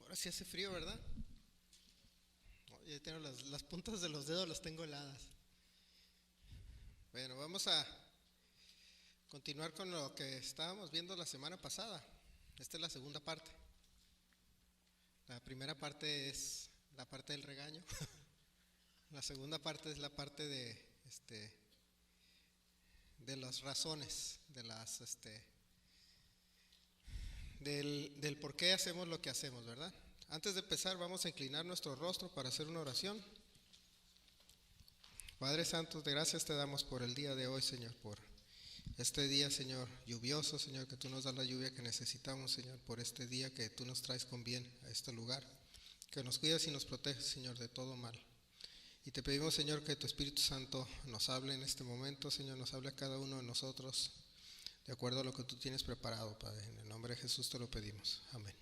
Ahora sí hace frío, ¿verdad? Ya tengo las puntas de los dedos, las tengo heladas. Bueno, vamos a continuar con lo que estábamos viendo la semana pasada. Esta es la segunda parte. La primera parte es la parte del regaño. La segunda parte es la parte de las razones, del por qué hacemos lo que hacemos, ¿verdad? Antes de empezar, vamos a inclinar nuestro rostro para hacer una oración. Padre Santo, gracias te damos por el día de hoy, Señor, por este día, Señor, lluvioso, Señor, que tú nos das la lluvia que necesitamos, Señor, por este día que tú nos traes con bien a este lugar, que nos cuidas y nos proteges, Señor, de todo mal. Y te pedimos, Señor, que tu Espíritu Santo nos hable en este momento, Señor, nos hable a cada uno de nosotros, de acuerdo a lo que tú tienes preparado, Padre. En el nombre de Jesús te lo pedimos. Amén.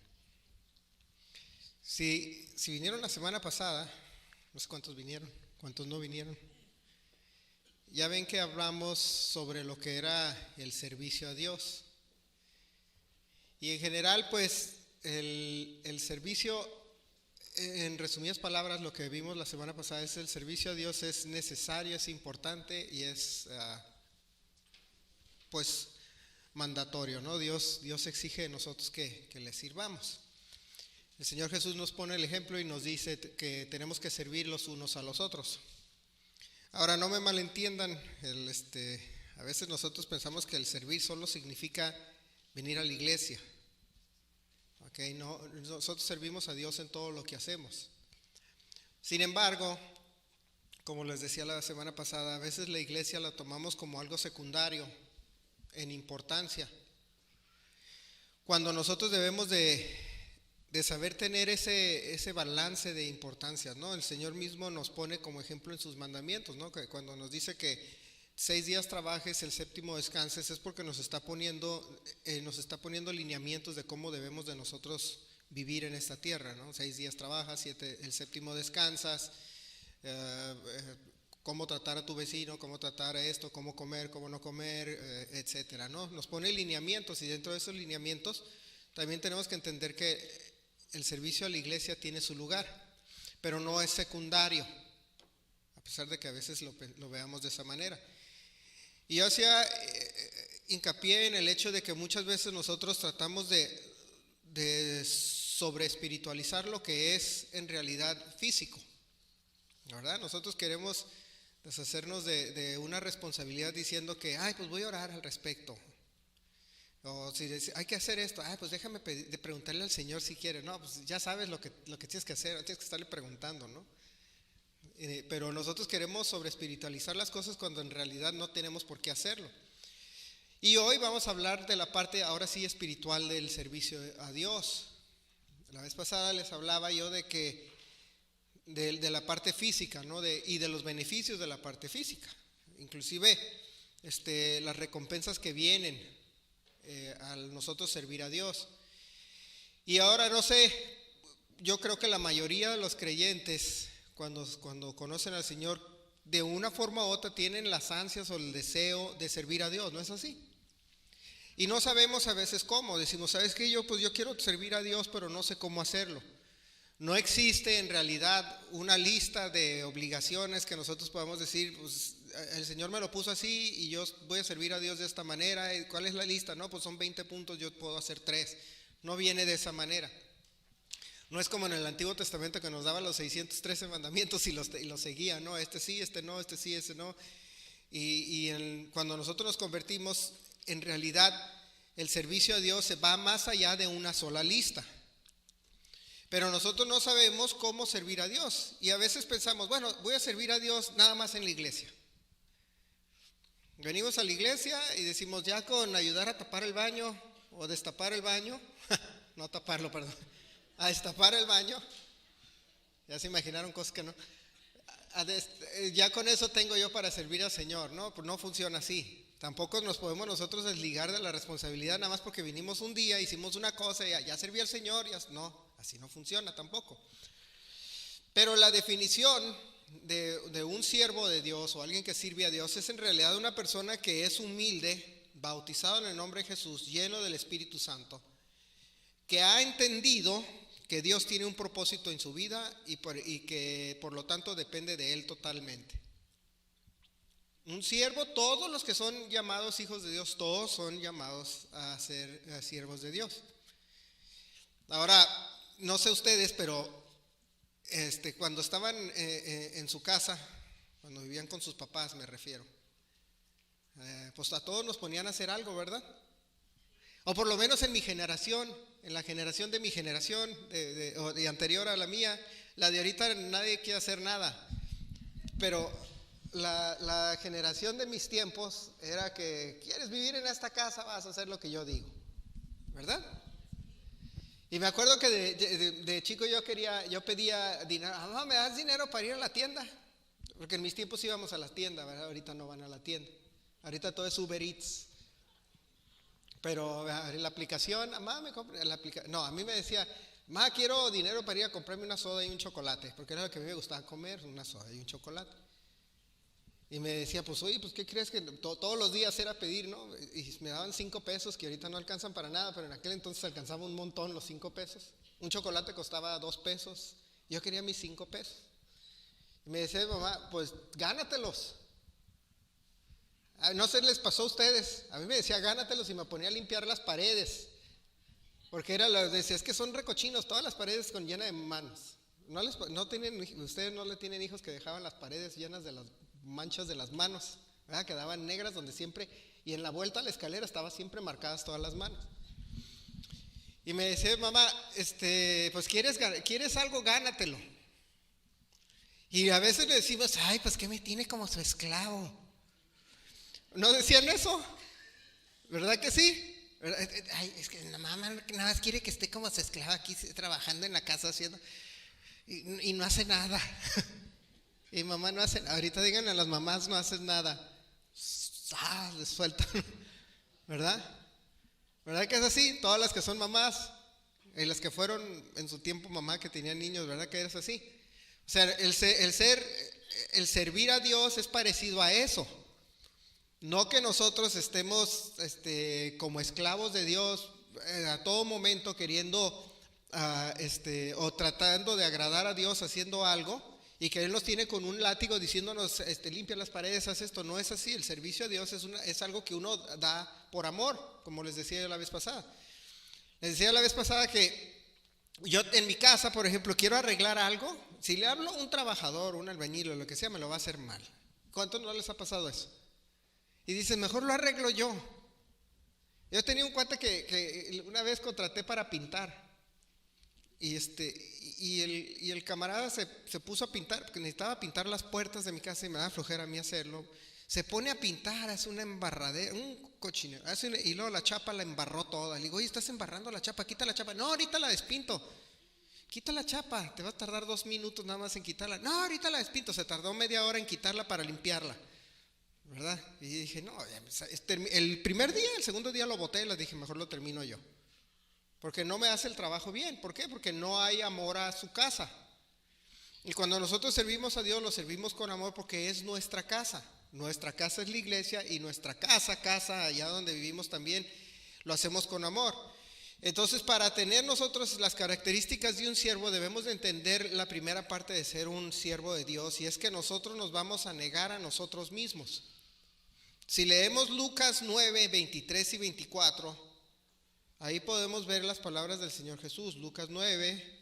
Si vinieron la semana pasada, no sé cuántos vinieron, cuántos no vinieron. Ya ven que hablamos sobre lo que era el servicio a Dios. Y en general, pues, el servicio, en resumidas palabras, lo que vimos la semana pasada es el servicio a Dios es necesario, es importante y es, pues, mandatorio, ¿no? Dios exige de nosotros que le sirvamos. El Señor Jesús nos pone el ejemplo y nos dice que tenemos que servir los unos a los otros. Ahora, no me malentiendan, a veces nosotros pensamos que el servir solo significa venir a la iglesia. Okay, no, nosotros servimos a Dios en todo lo que hacemos. Sin embargo, como les decía la semana pasada, a veces la iglesia la tomamos como algo secundario en importancia, cuando nosotros debemos de saber tener ese balance de importancias, ¿no? El Señor mismo nos pone como ejemplo en sus mandamientos, ¿no? Que cuando nos dice que 6 días trabajes, el séptimo descanses, es porque nos está poniendo lineamientos de cómo debemos de nosotros vivir en esta tierra, ¿no? 6 días trabajas, el séptimo descansas, cómo tratar a tu vecino, cómo tratar a esto, cómo comer, cómo no comer, etcétera, ¿no? Nos pone lineamientos y dentro de esos lineamientos también tenemos que entender que el servicio a la iglesia tiene su lugar, pero no es secundario, a pesar de que a veces lo veamos de esa manera. Y yo hacía hincapié en el hecho de que muchas veces nosotros tratamos de sobre espiritualizar lo que es en realidad físico, ¿verdad? Nosotros queremos deshacernos de una responsabilidad diciendo que, pues voy a orar al respecto. O si hay que hacer esto, pues déjame preguntarle al Señor si quiere. No, pues ya sabes lo que tienes que hacer, tienes que estarle preguntando, ¿no? Pero nosotros queremos sobre espiritualizar las cosas cuando en realidad no tenemos por qué hacerlo. Y hoy vamos a hablar de la parte, ahora sí, espiritual del servicio a Dios. La vez pasada les hablaba yo de la parte física, ¿no? Y de los beneficios de la parte física. Inclusive las recompensas que vienen al nosotros servir a Dios. Y ahora no sé, yo creo que la mayoría de los creyentes cuando conocen al Señor, de una forma u otra tienen las ansias o el deseo de servir a Dios, ¿no es así? Y no sabemos a veces cómo. Decimos, ¿sabes qué? Yo quiero servir a Dios, pero no sé cómo hacerlo. No existe en realidad una lista de obligaciones que nosotros podamos decir, pues el Señor me lo puso así y yo voy a servir a Dios de esta manera. ¿Cuál es la lista? No, pues son 20 puntos, yo puedo hacer 3. No viene de esa manera. No es como en el Antiguo Testamento que nos daba los 613 mandamientos y los seguía, ¿no? Este sí, este no, este sí, este no. Cuando nosotros nos convertimos, en realidad el servicio a Dios se va más allá de una sola lista. Pero nosotros no sabemos cómo servir a Dios. Y a veces pensamos, bueno, voy a servir a Dios nada más en la iglesia. Venimos a la iglesia y decimos, ya con ayudar a tapar el baño o destapar el baño, no taparlo, perdón, a destapar el baño, ya se imaginaron cosas que no, ya con eso tengo yo para servir al Señor, ¿no? Pues no funciona así. Tampoco nos podemos nosotros desligar de la responsabilidad nada más porque vinimos un día, hicimos una cosa y ya serví al Señor, no, así no funciona tampoco. Pero la definición de un siervo de Dios o alguien que sirve a Dios es en realidad una persona que es humilde, bautizado en el nombre de Jesús, lleno del Espíritu Santo, que ha entendido que Dios tiene un propósito en su vida y que por lo tanto depende de Él totalmente. Un siervo, todos los que son llamados hijos de Dios, todos son llamados a ser siervos de Dios. Ahora, no sé ustedes, pero cuando estaban en su casa, cuando vivían con sus papás me refiero, pues a todos nos ponían a hacer algo, ¿verdad? O por lo menos en mi generación, en la generación de mi generación, de anterior a la mía, la de ahorita nadie quiere hacer nada. Pero la generación de mis tiempos era que quieres vivir en esta casa, vas a hacer lo que yo digo, ¿verdad? Y me acuerdo que de chico yo pedía dinero, mamá, ¿me das dinero para ir a la tienda? Porque en mis tiempos íbamos a la tienda, ¿verdad? Ahorita no van a la tienda, ahorita todo es Uber Eats. Pero en la aplicación, mamá, no, a mí me decía, mamá, quiero dinero para ir a comprarme una soda y un chocolate, porque era lo que a mí me gustaba comer, una soda y un chocolate. Y me decía, pues oye, pues ¿qué crees que todos los días era pedir, no? Y me daban 5 pesos, que ahorita no alcanzan para nada, pero en aquel entonces alcanzaba un montón los 5 pesos. Un chocolate costaba 2 pesos, yo quería mis 5 pesos. Y me decía, mamá, pues gánatelos. No sé, les pasó a ustedes, a mí me decía gánatelos y me ponía a limpiar las paredes, porque decía, es que son recochinos, todas las paredes llenas de manos. Ustedes no le tienen hijos que dejaban las paredes llenas de las manchas de las manos, ¿verdad? Quedaban negras donde siempre, y en la vuelta a la escalera estaba siempre marcadas todas las manos. Y me decía, mamá, pues ¿quieres algo? Gánatelo. Y a veces le decimos, ay, pues que me tiene como su esclavo. ¿No decían eso? ¿Verdad que sí? Ay, es que la mamá nada más quiere que esté como su esclava aquí trabajando en la casa haciendo y no hace nada. Y mamá no hace nada. Ahorita díganle a las mamás, no hacen nada. Les sueltan. ¿Verdad? ¿Verdad que es así? Todas las que son mamás y las que fueron en su tiempo mamá que tenían niños, ¿verdad que es así? O sea, el servir a Dios es parecido a eso. No que nosotros estemos como esclavos de Dios a todo momento queriendo o tratando de agradar a Dios haciendo algo y que Él nos tiene con un látigo diciéndonos limpia las paredes, haz esto. No es así. El servicio a Dios es algo que uno da por amor, como les decía yo la vez pasada. Les decía la vez pasada que yo en mi casa, por ejemplo, quiero arreglar algo. Si le hablo a un trabajador, un albañil o lo que sea, me lo va a hacer mal. ¿Cuántos no les ha pasado eso? Y dicen, mejor lo arreglo yo. Yo tenía un cuate que una vez contraté para pintar. Y el camarada se puso a pintar, porque necesitaba pintar las puertas de mi casa y me da flojera a mí hacerlo. Se pone a pintar, hace una embarradera, un cochinero, y luego la chapa la embarró toda. Le digo, oye, estás embarrando la chapa, quita la chapa. No, ahorita la despinto. Quita la chapa, te va a tardar 2 minutos nada más en quitarla. No, ahorita la despinto. Se tardó media hora en quitarla para limpiarla, ¿verdad? Y dije, no, el primer día, el segundo día lo boté y les dije, mejor lo termino yo, porque no me hace el trabajo bien. ¿Por qué? Porque no hay amor a su casa. Y cuando nosotros servimos a Dios, lo servimos con amor porque es nuestra casa. Nuestra casa es la iglesia y nuestra casa allá donde vivimos también, lo hacemos con amor. Entonces, para tener nosotros las características de un siervo, debemos de entender la primera parte de ser un siervo de Dios, y es que nosotros nos vamos a negar a nosotros mismos. Si leemos Lucas 9, 23 y 24, ahí podemos ver las palabras del Señor Jesús. Lucas 9,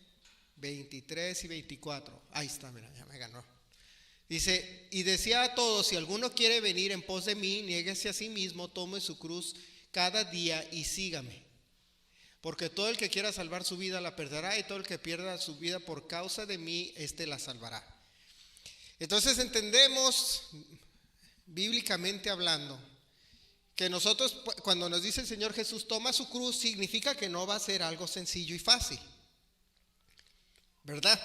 23 y 24. Ahí está, mira, ya me ganó. Dice, y decía a todos, si alguno quiere venir en pos de mí, niéguese a sí mismo, tome su cruz cada día y sígame. Porque todo el que quiera salvar su vida la perderá, y todo el que pierda su vida por causa de mí, la salvará. Entonces entendemos, bíblicamente hablando, que nosotros, cuando nos dice el Señor Jesús, toma su cruz, significa que no va a ser algo sencillo y fácil, ¿verdad?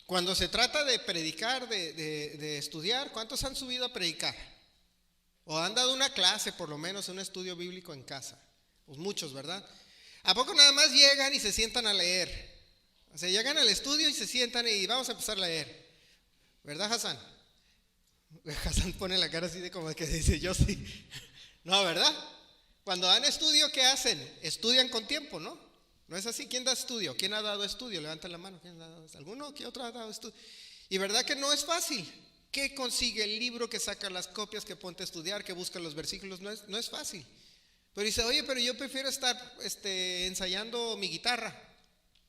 Cuando se trata de predicar, de estudiar, ¿cuántos han subido a predicar? O han dado una clase, por lo menos un estudio bíblico en casa. Pues muchos, ¿verdad? ¿A poco nada más llegan y se sientan a leer? O sea, llegan al estudio y se sientan y vamos a empezar a leer, ¿verdad, Hassan? Hassan pone la cara así de como que dice, yo sí. No, ¿verdad? Cuando dan estudio, ¿qué hacen? Estudian con tiempo, ¿no? ¿No es así? ¿Quién da estudio? ¿Quién ha dado estudio? Levanta la mano. ¿Quién ha dado? ¿Alguno? ¿Qué otro ha dado estudio? Y verdad que no es fácil. ¿Qué consigue el libro? Que saca las copias, que ponte a estudiar, que busca los versículos. No es fácil. Pero dice, oye, pero yo prefiero estar ensayando mi guitarra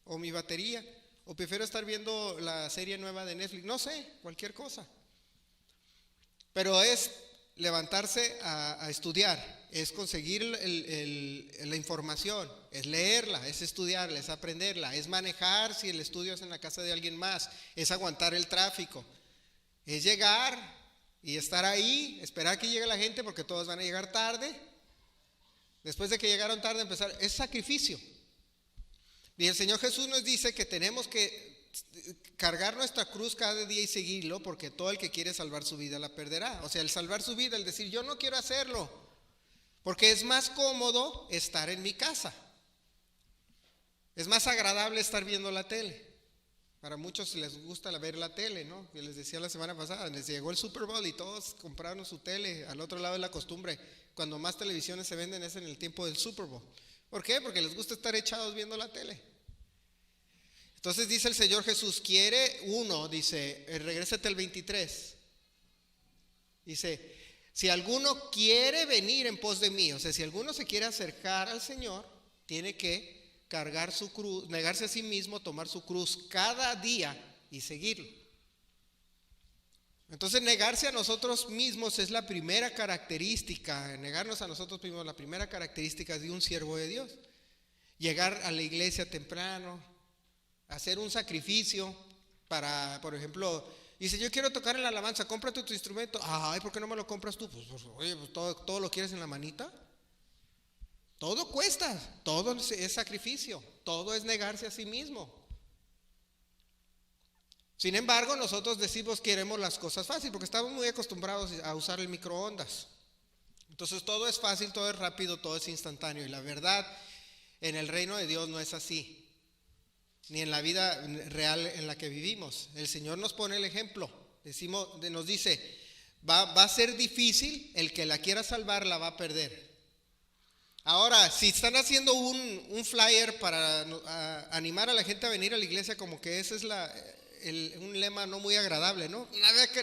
o mi batería, o prefiero estar viendo la serie nueva de Netflix. No sé, cualquier cosa. Pero es levantarse a estudiar, es conseguir la información, es leerla, es estudiarla, es aprenderla, es manejar si el estudio es en la casa de alguien más, es aguantar el tráfico, es llegar y estar ahí, esperar que llegue la gente porque todos van a llegar tarde. Después de que llegaron tarde empezar, es sacrificio. Y el Señor Jesús nos dice que tenemos que cargar nuestra cruz cada día y seguirlo, porque todo el que quiere salvar su vida la perderá. O sea, el salvar su vida, el decir yo no quiero hacerlo, porque es más cómodo estar en mi casa, es más agradable estar viendo la tele. Para muchos les gusta ver la tele, ¿no? Yo les decía la semana pasada, les llegó el Super Bowl y todos compraron su tele. Al otro lado es la costumbre, cuando más televisiones se venden es en el tiempo del Super Bowl. ¿Por qué? Porque les gusta estar echados viendo la tele. Entonces dice el Señor Jesús, dice, regrésate al 23. Dice, si alguno quiere venir en pos de mí, o sea, si alguno se quiere acercar al Señor, tiene que cargar su cruz, negarse a sí mismo, tomar su cruz cada día y seguirlo. Entonces negarse a nosotros mismos es la primera característica, negarnos a nosotros mismos, la primera característica de un siervo de Dios. Llegar a la iglesia temprano, hacer un sacrificio para, por ejemplo, dice, yo quiero tocar en la alabanza, cómprate tu instrumento. Ay, ¿por qué no me lo compras tú? Pues oye, pues todo lo quieres en la manita. Todo cuesta, todo es sacrificio, todo es negarse a sí mismo. Sin embargo, nosotros decimos queremos las cosas fácil porque estamos muy acostumbrados a usar el microondas. Entonces todo es fácil, todo es rápido, todo es instantáneo. Y la verdad, en el reino de Dios no es así, ni en la vida real en la que vivimos. El Señor nos pone el ejemplo. Nos dice, va a ser difícil, el que la quiera salvar la va a perder. Ahora, si están haciendo un flyer para animar a la gente a venir a la iglesia, como que ese es un lema no muy agradable, ¿no?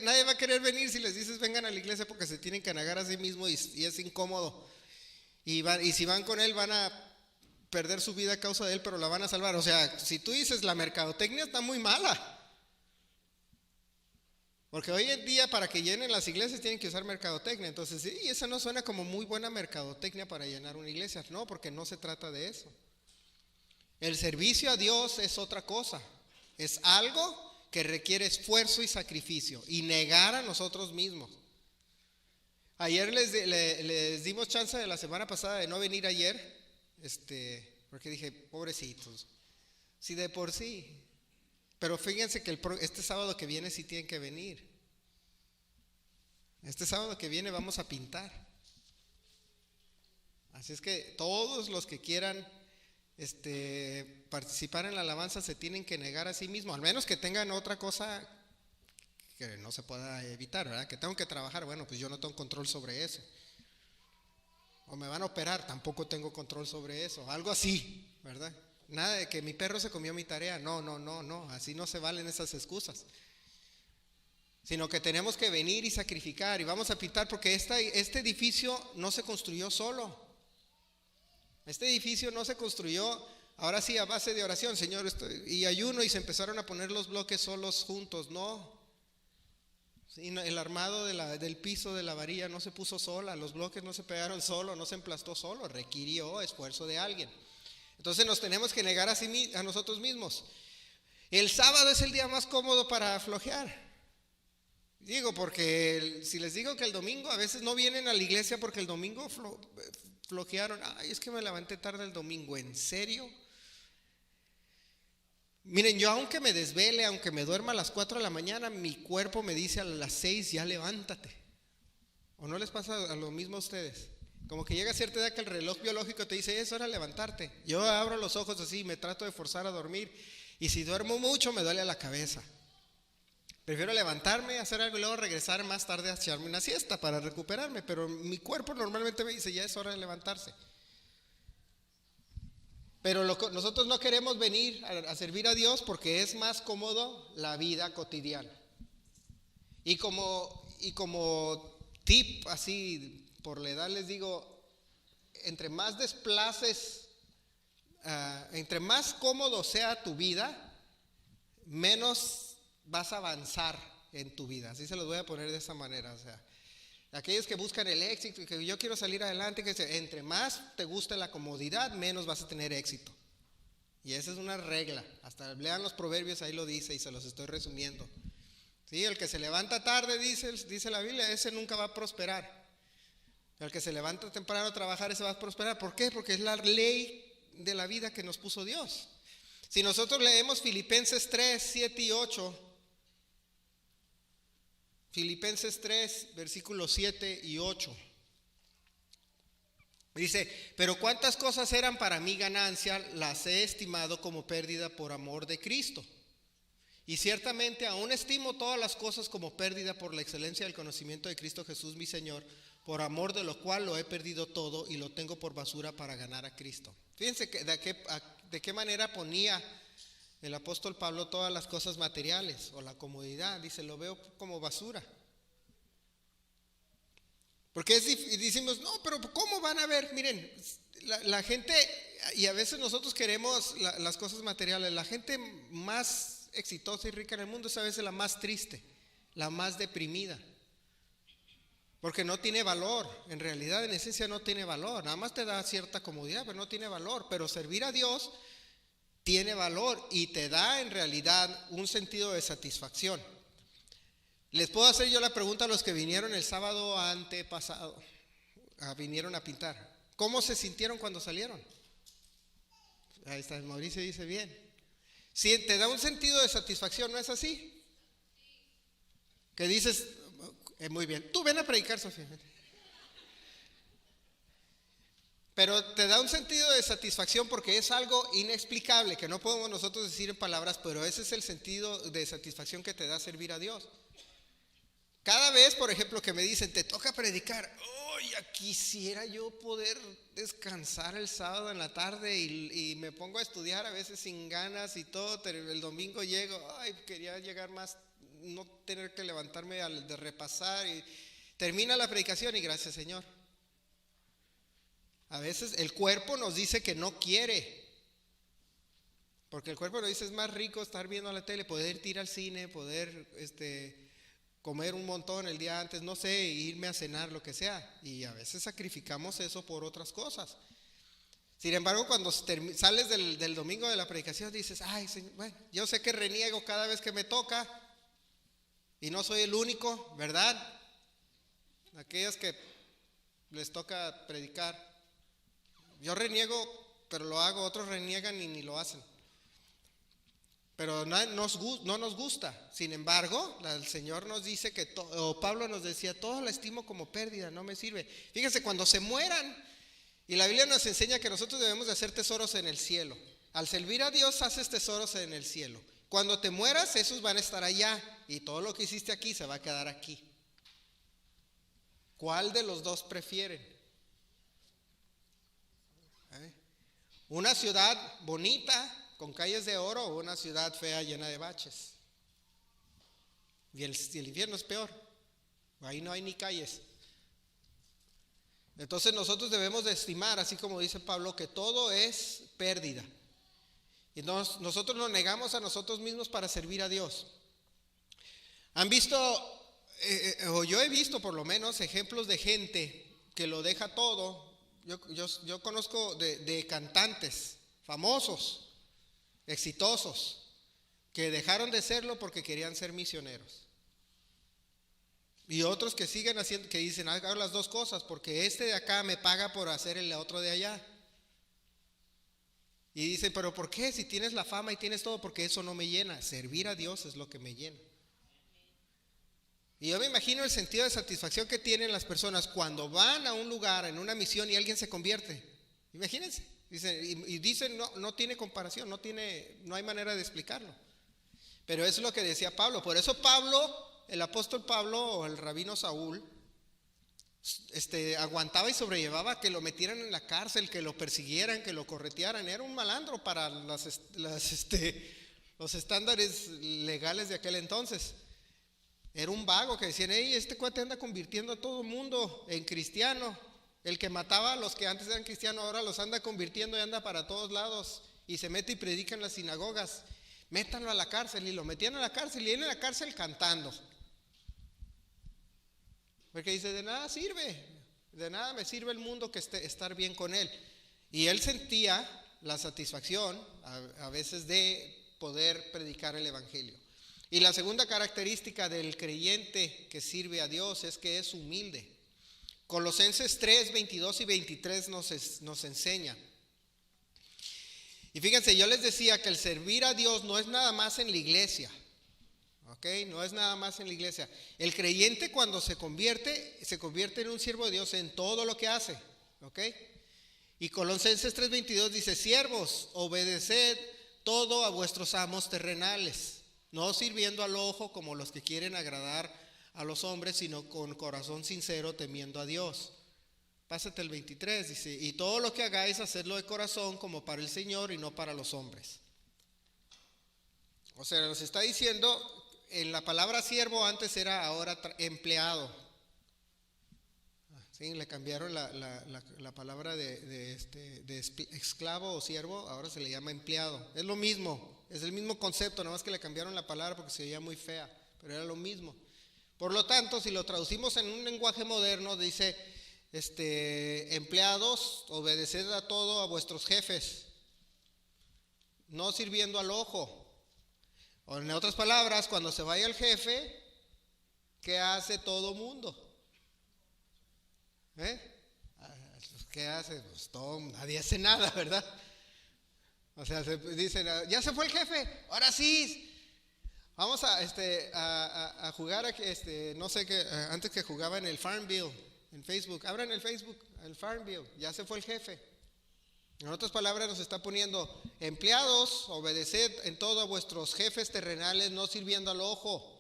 Nadie va a querer venir si les dices vengan a la iglesia porque se tienen que negar a sí mismo y es incómodo. Y si van con él van a perder su vida a causa de él, pero la van a salvar. O sea, si tú dices la mercadotecnia está muy mala. Porque hoy en día para que llenen las iglesias tienen que usar mercadotecnia. Entonces, sí, eso no suena como muy buena mercadotecnia para llenar una iglesia. No, porque no se trata de eso. El servicio a Dios es otra cosa. Es algo que requiere esfuerzo y sacrificio y negar a nosotros mismos. Ayer les dimos chance de la semana pasada de no venir ayer, porque dije, pobrecitos, sí de por sí. Pero fíjense que este sábado que viene sí tienen que venir. Este sábado que viene vamos a pintar. Así es que todos los que quieran participar en la alabanza se tienen que negar a sí mismos, al menos que tengan otra cosa que no se pueda evitar, ¿verdad? Que tengo que trabajar, bueno, pues yo no tengo control sobre eso. O me van a operar, tampoco tengo control sobre eso, algo así, ¿verdad? Nada de que mi perro se comió mi tarea, no, así no se valen esas excusas. Sino que tenemos que venir y sacrificar y vamos a pintar porque este edificio no se construyó solo. Este edificio no se construyó, ahora sí, a base de oración, Señor, y ayuno y se empezaron a poner los bloques solos juntos, no. Sí, el armado del piso de la varilla no se puso sola, los bloques no se pegaron solo, no se emplastó solo, requirió esfuerzo de alguien. Entonces nos tenemos que negar a nosotros mismos. El sábado es el día más cómodo para flojear. Digo, porque si les digo que el domingo a veces no vienen a la iglesia porque el domingo flojearon. Ay, es que me levanté tarde el domingo, ¿en serio? Miren, yo aunque me desvele, aunque me duerma a las 4 de la mañana, mi cuerpo me dice a las 6 ya levántate. ¿O no les pasa a lo mismo a ustedes? Como que llega cierta edad que el reloj biológico te dice es hora de levantarte. Yo abro los ojos así, me trato de forzar a dormir y si duermo mucho me duele la cabeza. Prefiero levantarme, hacer algo y luego regresar más tarde a echarme una siesta para recuperarme, pero mi cuerpo normalmente me dice ya es hora de levantarse. Pero nosotros no queremos venir a servir a Dios porque es más cómodo la vida cotidiana. Y como tip, así por la edad les digo, entre más desplaces, entre más cómodo sea tu vida, menos vas a avanzar en tu vida. Así se los voy a poner de esa manera. O sea, aquellos que buscan el éxito, que yo quiero salir adelante, entre más te guste la comodidad, menos vas a tener éxito. Y esa es una regla. Hasta lean los proverbios, ahí lo dice y se los estoy resumiendo. Sí, el que se levanta tarde, dice la Biblia, ese nunca va a prosperar. El que se levanta temprano a trabajar, ese va a prosperar. ¿Por qué? Porque es la ley de la vida que nos puso Dios. Si nosotros leemos Filipenses 3, 7 y 8, Filipenses 3, versículos 7 y 8. Dice, pero cuántas cosas eran para mí ganancia, las he estimado como pérdida por amor de Cristo. Y ciertamente aún estimo todas las cosas como pérdida por la excelencia del conocimiento de Cristo Jesús mi Señor, por amor de lo cual lo he perdido todo y lo tengo por basura para ganar a Cristo. Fíjense de qué manera ponía el apóstol Pablo todas las cosas materiales o la comodidad. Dice, lo veo como basura. Porque decimos, no, pero ¿cómo van a ver? Miren, la gente, y a veces nosotros queremos las cosas materiales, la gente más exitosa y rica en el mundo es a veces la más triste, la más deprimida. Porque no tiene valor, en realidad en esencia no tiene valor, nada más te da cierta comodidad, pero no tiene valor. Pero servir a Dios tiene valor y te da en realidad un sentido de satisfacción. Les puedo hacer yo la pregunta a los que vinieron el sábado antepasado, vinieron a pintar. ¿Cómo se sintieron cuando salieron? Ahí está, Mauricio dice bien. Si te da un sentido de satisfacción, ¿no es así? Que dices, muy bien, tú ven a predicar, Sofía. Pero te da un sentido de satisfacción porque es algo inexplicable, que no podemos nosotros decir en palabras, pero ese es el sentido de satisfacción que te da servir a Dios. Cada vez, por ejemplo, que me dicen, te toca predicar, ya quisiera yo poder descansar el sábado en la tarde y me pongo a estudiar a veces sin ganas y todo, el domingo llego, quería llegar más, no tener que levantarme de repasar y termina la predicación y gracias Señor. A veces el cuerpo nos dice que no quiere, porque el cuerpo nos dice es más rico estar viendo la tele, poder ir al cine, poder comer un montón el día antes, no sé, irme a cenar, lo que sea. Y a veces sacrificamos eso por otras cosas. Sin embargo, cuando sales del domingo de la predicación dices, Señor, bueno, yo sé que reniego cada vez que me toca y no soy el único, ¿verdad? Aquellos que les toca predicar. Yo reniego, pero lo hago, otros reniegan y ni lo hacen. Pero no nos gusta. Sin embargo, el Señor nos dice o Pablo nos decía, todo lo estimo como pérdida, no me sirve. Fíjense, cuando se mueran, y la Biblia nos enseña que nosotros debemos de hacer tesoros en el cielo. Al servir a Dios haces tesoros en el cielo. Cuando te mueras, esos van a estar allá y todo lo que hiciste aquí se va a quedar aquí. ¿Cuál de los dos prefieren? Una ciudad bonita con calles de oro o una ciudad fea llena de baches. Y el infierno es peor. Ahí no hay ni calles. Entonces nosotros debemos de estimar, así como dice Pablo, que todo es pérdida. Y nosotros nos negamos a nosotros mismos para servir a Dios. ¿Han visto, o yo he visto por lo menos, ejemplos de gente que lo deja todo? Yo conozco de cantantes famosos, exitosos, que dejaron de serlo porque querían ser misioneros. Y otros que siguen haciendo, que dicen, hago las dos cosas, porque este de acá me paga por hacer el otro de allá. Y dicen, pero ¿por qué? Si tienes la fama y tienes todo, porque eso no me llena. Servir a Dios es lo que me llena. Y yo me imagino el sentido de satisfacción que tienen las personas cuando van a un lugar, en una misión y alguien se convierte. Imagínense. Dicen, no tiene comparación, no hay manera de explicarlo. Pero eso es lo que decía Pablo. Por eso Pablo, el apóstol Pablo o el rabino Saúl, aguantaba y sobrellevaba que lo metieran en la cárcel, que lo persiguieran, que lo corretearan. Era un malandro para los estándares legales de aquel entonces. Era un vago que decían, hey, este cuate anda convirtiendo a todo el mundo en cristiano. El que mataba a los que antes eran cristianos ahora los anda convirtiendo y anda para todos lados. Y se mete y predica en las sinagogas. Métanlo a la cárcel. Y lo metían a la cárcel y él en la cárcel cantando. Porque dice, de nada sirve, de nada me sirve el mundo que estar bien con él. Y él sentía la satisfacción a veces de poder predicar el evangelio. Y la segunda característica del creyente que sirve a Dios es que es humilde. Colosenses 3, 22 y 23 nos enseña. Y fíjense, yo les decía que el servir a Dios no es nada más en la iglesia. No es nada más en la iglesia. El creyente cuando se convierte en un siervo de Dios en todo lo que hace. Y Colosenses 3:22 dice, siervos, obedeced todo a vuestros amos terrenales, no sirviendo al ojo como los que quieren agradar a los hombres, sino con corazón sincero, temiendo a Dios. Pásate el 23, dice, y todo lo que hagáis, hacedlo de corazón como para el Señor y no para los hombres. O sea, nos está diciendo, en la palabra siervo antes era ahora empleado. Sí, le cambiaron la palabra de esclavo o siervo, ahora se le llama empleado. Es lo mismo, es el mismo concepto, nada más que le cambiaron la palabra porque se veía muy fea, pero era lo mismo. Por lo tanto, si lo traducimos en un lenguaje moderno, dice, empleados, obedeced a todo a vuestros jefes, no sirviendo al ojo. O en otras palabras, cuando se vaya el jefe, ¿qué hace todo mundo? ¿Qué hace? Pues nadie hace nada, ¿verdad? O sea, dicen, ya se fue el jefe, ahora sí, vamos a jugar, no sé qué, antes que jugaba en el Farmville, en Facebook, abran el Facebook, el Farmville, ya se fue el jefe. En otras palabras nos está poniendo, empleados, obedeced en todo a vuestros jefes terrenales, no sirviendo al ojo,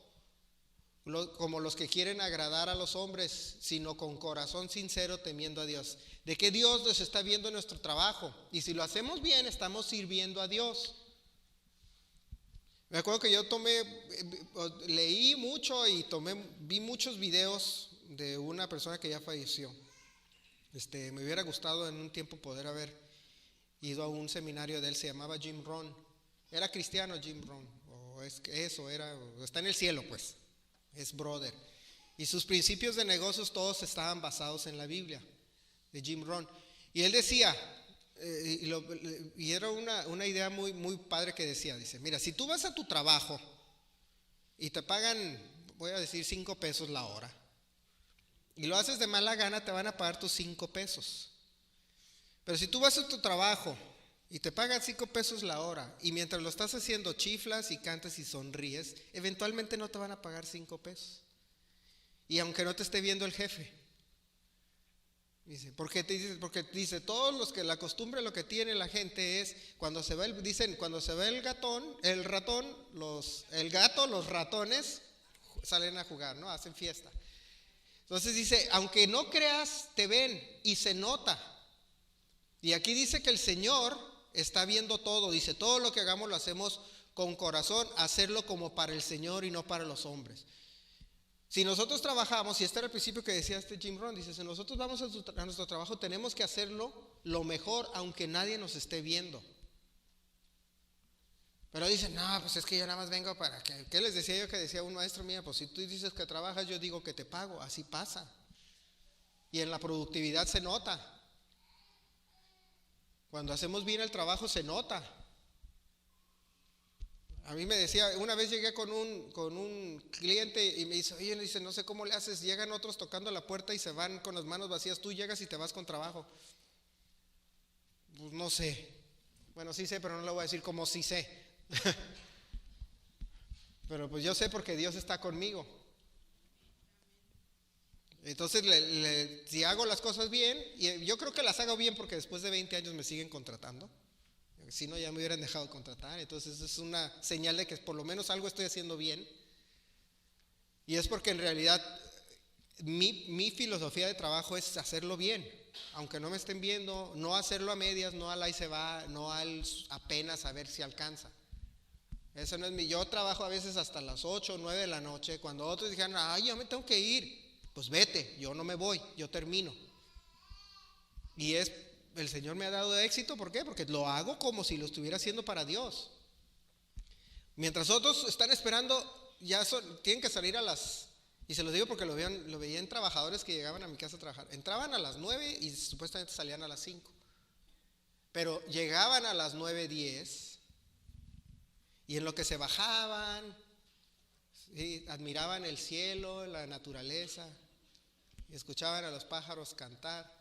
como los que quieren agradar a los hombres, sino con corazón sincero, temiendo a Dios. De que Dios nos está viendo en nuestro trabajo, y si lo hacemos bien, estamos sirviendo a Dios. Me acuerdo que yo leí mucho y vi muchos videos de una persona que ya falleció. Me hubiera gustado en un tiempo poder haber ido a un seminario de él, se llamaba Jim Rohn. Era cristiano Jim Rohn, o está en el cielo pues, es brother. Y sus principios de negocios todos estaban basados en la Biblia, de Jim Rohn. Y él decía, y era una idea muy, muy padre que decía, dice, mira, si tú vas a tu trabajo y te pagan, voy a decir 5 pesos la hora, y lo haces de mala gana, te van a pagar tus 5 pesos. Pero si tú vas a tu trabajo y te pagan 5 pesos la hora y mientras lo estás haciendo chiflas y cantas y sonríes, eventualmente no te van a pagar 5 pesos. Y aunque no te esté viendo el jefe. Dice, porque dice, todos los que la costumbre lo que tiene la gente es cuando se ve el ratón, el gato, los ratones salen a jugar, ¿no? Hacen fiesta. Entonces dice, aunque no creas, te ven y se nota. Y aquí dice que el Señor está viendo todo. Dice, todo lo que hagamos lo hacemos con corazón, hacerlo como para el Señor y no para los hombres. Si nosotros trabajamos, y este era el principio que decía Jim Rohn, dice, si nosotros vamos a nuestro trabajo, tenemos que hacerlo lo mejor, aunque nadie nos esté viendo. Pero dicen, no, pues es que yo nada más vengo para que, ¿qué les decía yo? Que decía un maestro mío, pues si tú dices que trabajas, yo digo que te pago, así pasa. Y en la productividad se nota. Cuando hacemos bien el trabajo se nota. A mí me decía, una vez llegué con un cliente y me dice, oye, no sé cómo le haces, llegan otros tocando la puerta y se van con las manos vacías, tú llegas y te vas con trabajo. Pues no sé. Bueno, sí sé, pero no le voy a decir cómo sí sé. Pero pues yo sé porque Dios está conmigo. Entonces, si hago las cosas bien, y yo creo que las hago bien porque después de 20 años me siguen contratando. Si no, ya me hubieran dejado de contratar. Entonces, es una señal de que por lo menos algo estoy haciendo bien. Y es porque en realidad mi filosofía de trabajo es hacerlo bien, aunque no me estén viendo, no hacerlo a medias, no al ahí se va, no al apenas a ver si alcanza. Eso no es yo trabajo a veces hasta las 8 o 9 de la noche, cuando otros dijeron, ay, yo me tengo que ir, pues vete, yo no me voy, yo termino. Y el Señor me ha dado éxito, ¿por qué? Porque lo hago como si lo estuviera haciendo para Dios. Mientras otros están esperando, tienen que salir y se los digo porque lo veían trabajadores que llegaban a mi casa a trabajar. Entraban a las 9 y supuestamente salían a las 5. Pero llegaban a las 9:10 y en lo que se bajaban, ¿sí?, admiraban el cielo, la naturaleza, y escuchaban a los pájaros cantar.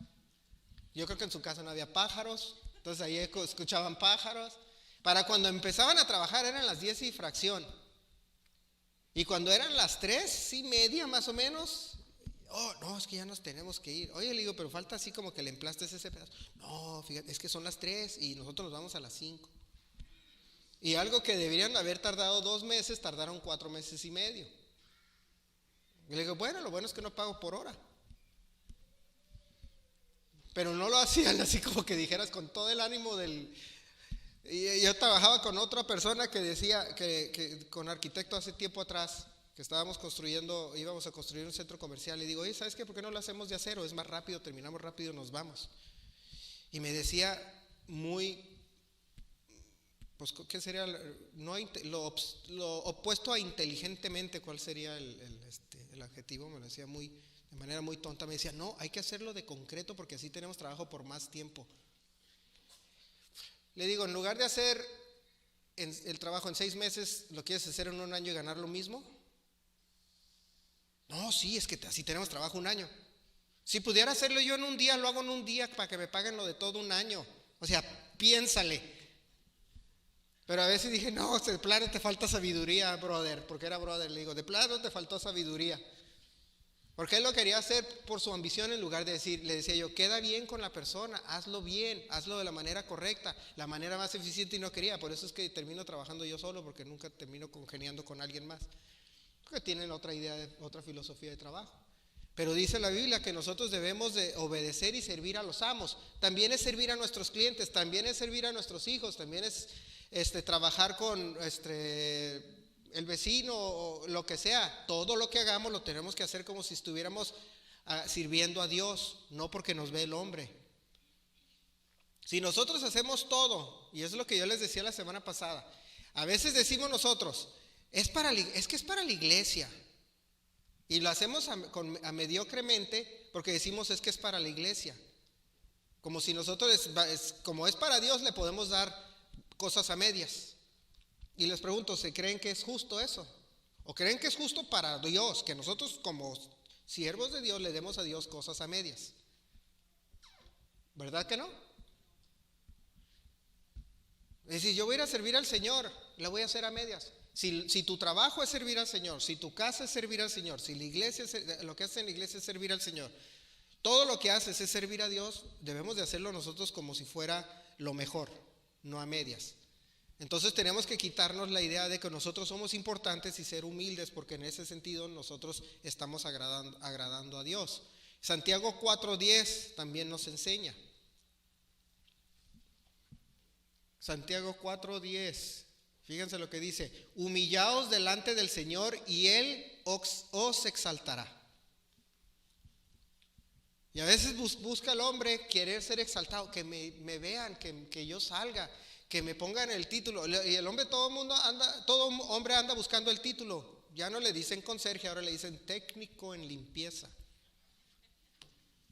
Yo creo que en su casa no había pájaros, entonces ahí escuchaban pájaros. Para cuando empezaban a trabajar eran las 10 y fracción. Y cuando eran las 3:30 más o menos, no, es que ya nos tenemos que ir. Oye, le digo, pero falta así como que le emplastes ese pedazo. No, fíjate, es que son las 3 y nosotros nos vamos a las 5. Y algo que deberían haber tardado 2 meses, tardaron 4 meses y medio. Y le digo, bueno, lo bueno es que no pago por hora. Pero no lo hacían así como que dijeras con todo el ánimo Y yo trabajaba con otra persona que decía que con arquitecto hace tiempo atrás, que íbamos a construir un centro comercial, y digo, oye, ¿sabes qué? ¿Por qué no lo hacemos de acero? Es más rápido, terminamos rápido, nos vamos. Y me decía pues, ¿qué sería lo opuesto a inteligentemente? ¿Cuál sería el adjetivo? Me lo decía de manera muy tonta. Me decía, no, hay que hacerlo de concreto porque así tenemos trabajo por más tiempo. Le digo, en lugar de hacer el trabajo en 6 meses, ¿lo quieres hacer en 1 año y ganar lo mismo? No, sí, es que así tenemos trabajo 1 año. Si pudiera hacerlo yo en 1 día, lo hago en 1 día para que me paguen lo de todo 1 año. O sea, piénsale. Pero a veces dije, no, de plano te falta sabiduría, brother, porque era brother. Le digo, de plano te faltó sabiduría. Porque él lo quería hacer por su ambición en lugar de le decía yo, queda bien con la persona, hazlo bien, hazlo de la manera correcta, la manera más eficiente, y no quería. Por eso es que termino trabajando yo solo, porque nunca termino congeniando con alguien más. Porque tienen otra idea, otra filosofía de trabajo. Pero dice la Biblia que nosotros debemos de obedecer y servir a los amos. También es servir a nuestros clientes, también es servir a nuestros hijos, también es trabajar con el vecino o lo que sea. Todo lo que hagamos lo tenemos que hacer como si estuviéramos sirviendo a Dios, no porque nos ve el hombre. Si nosotros hacemos todo, y eso es lo que yo les decía la semana pasada, a veces decimos nosotros, es que es para la iglesia, y lo hacemos mediocremente porque decimos es que es para la iglesia, como si nosotros como es para Dios le podemos dar cosas a medias. Y les pregunto, ¿se creen que es justo eso? ¿O creen que es justo para Dios que nosotros como siervos de Dios le demos a Dios cosas a medias? ¿Verdad que no? Es decir, yo voy a ir a servir al Señor, la voy a hacer a medias. Si tu trabajo es servir al Señor, si tu casa es servir al Señor, si la iglesia lo que haces en la iglesia es servir al Señor, todo lo que haces es servir a Dios, debemos de hacerlo nosotros como si fuera lo mejor, no a medias. Entonces tenemos que quitarnos la idea de que nosotros somos importantes y ser humildes, porque en ese sentido nosotros estamos agradando a Dios. Santiago 4:10 también nos enseña. Santiago 4:10, fíjense lo que dice: humillaos delante del Señor y Él os exaltará. Y a veces busca el hombre querer ser exaltado, que me vean, que yo salga, que me pongan el título. Y el hombre, todo hombre anda buscando el título. Ya no le dicen conserje, ahora le dicen técnico en limpieza.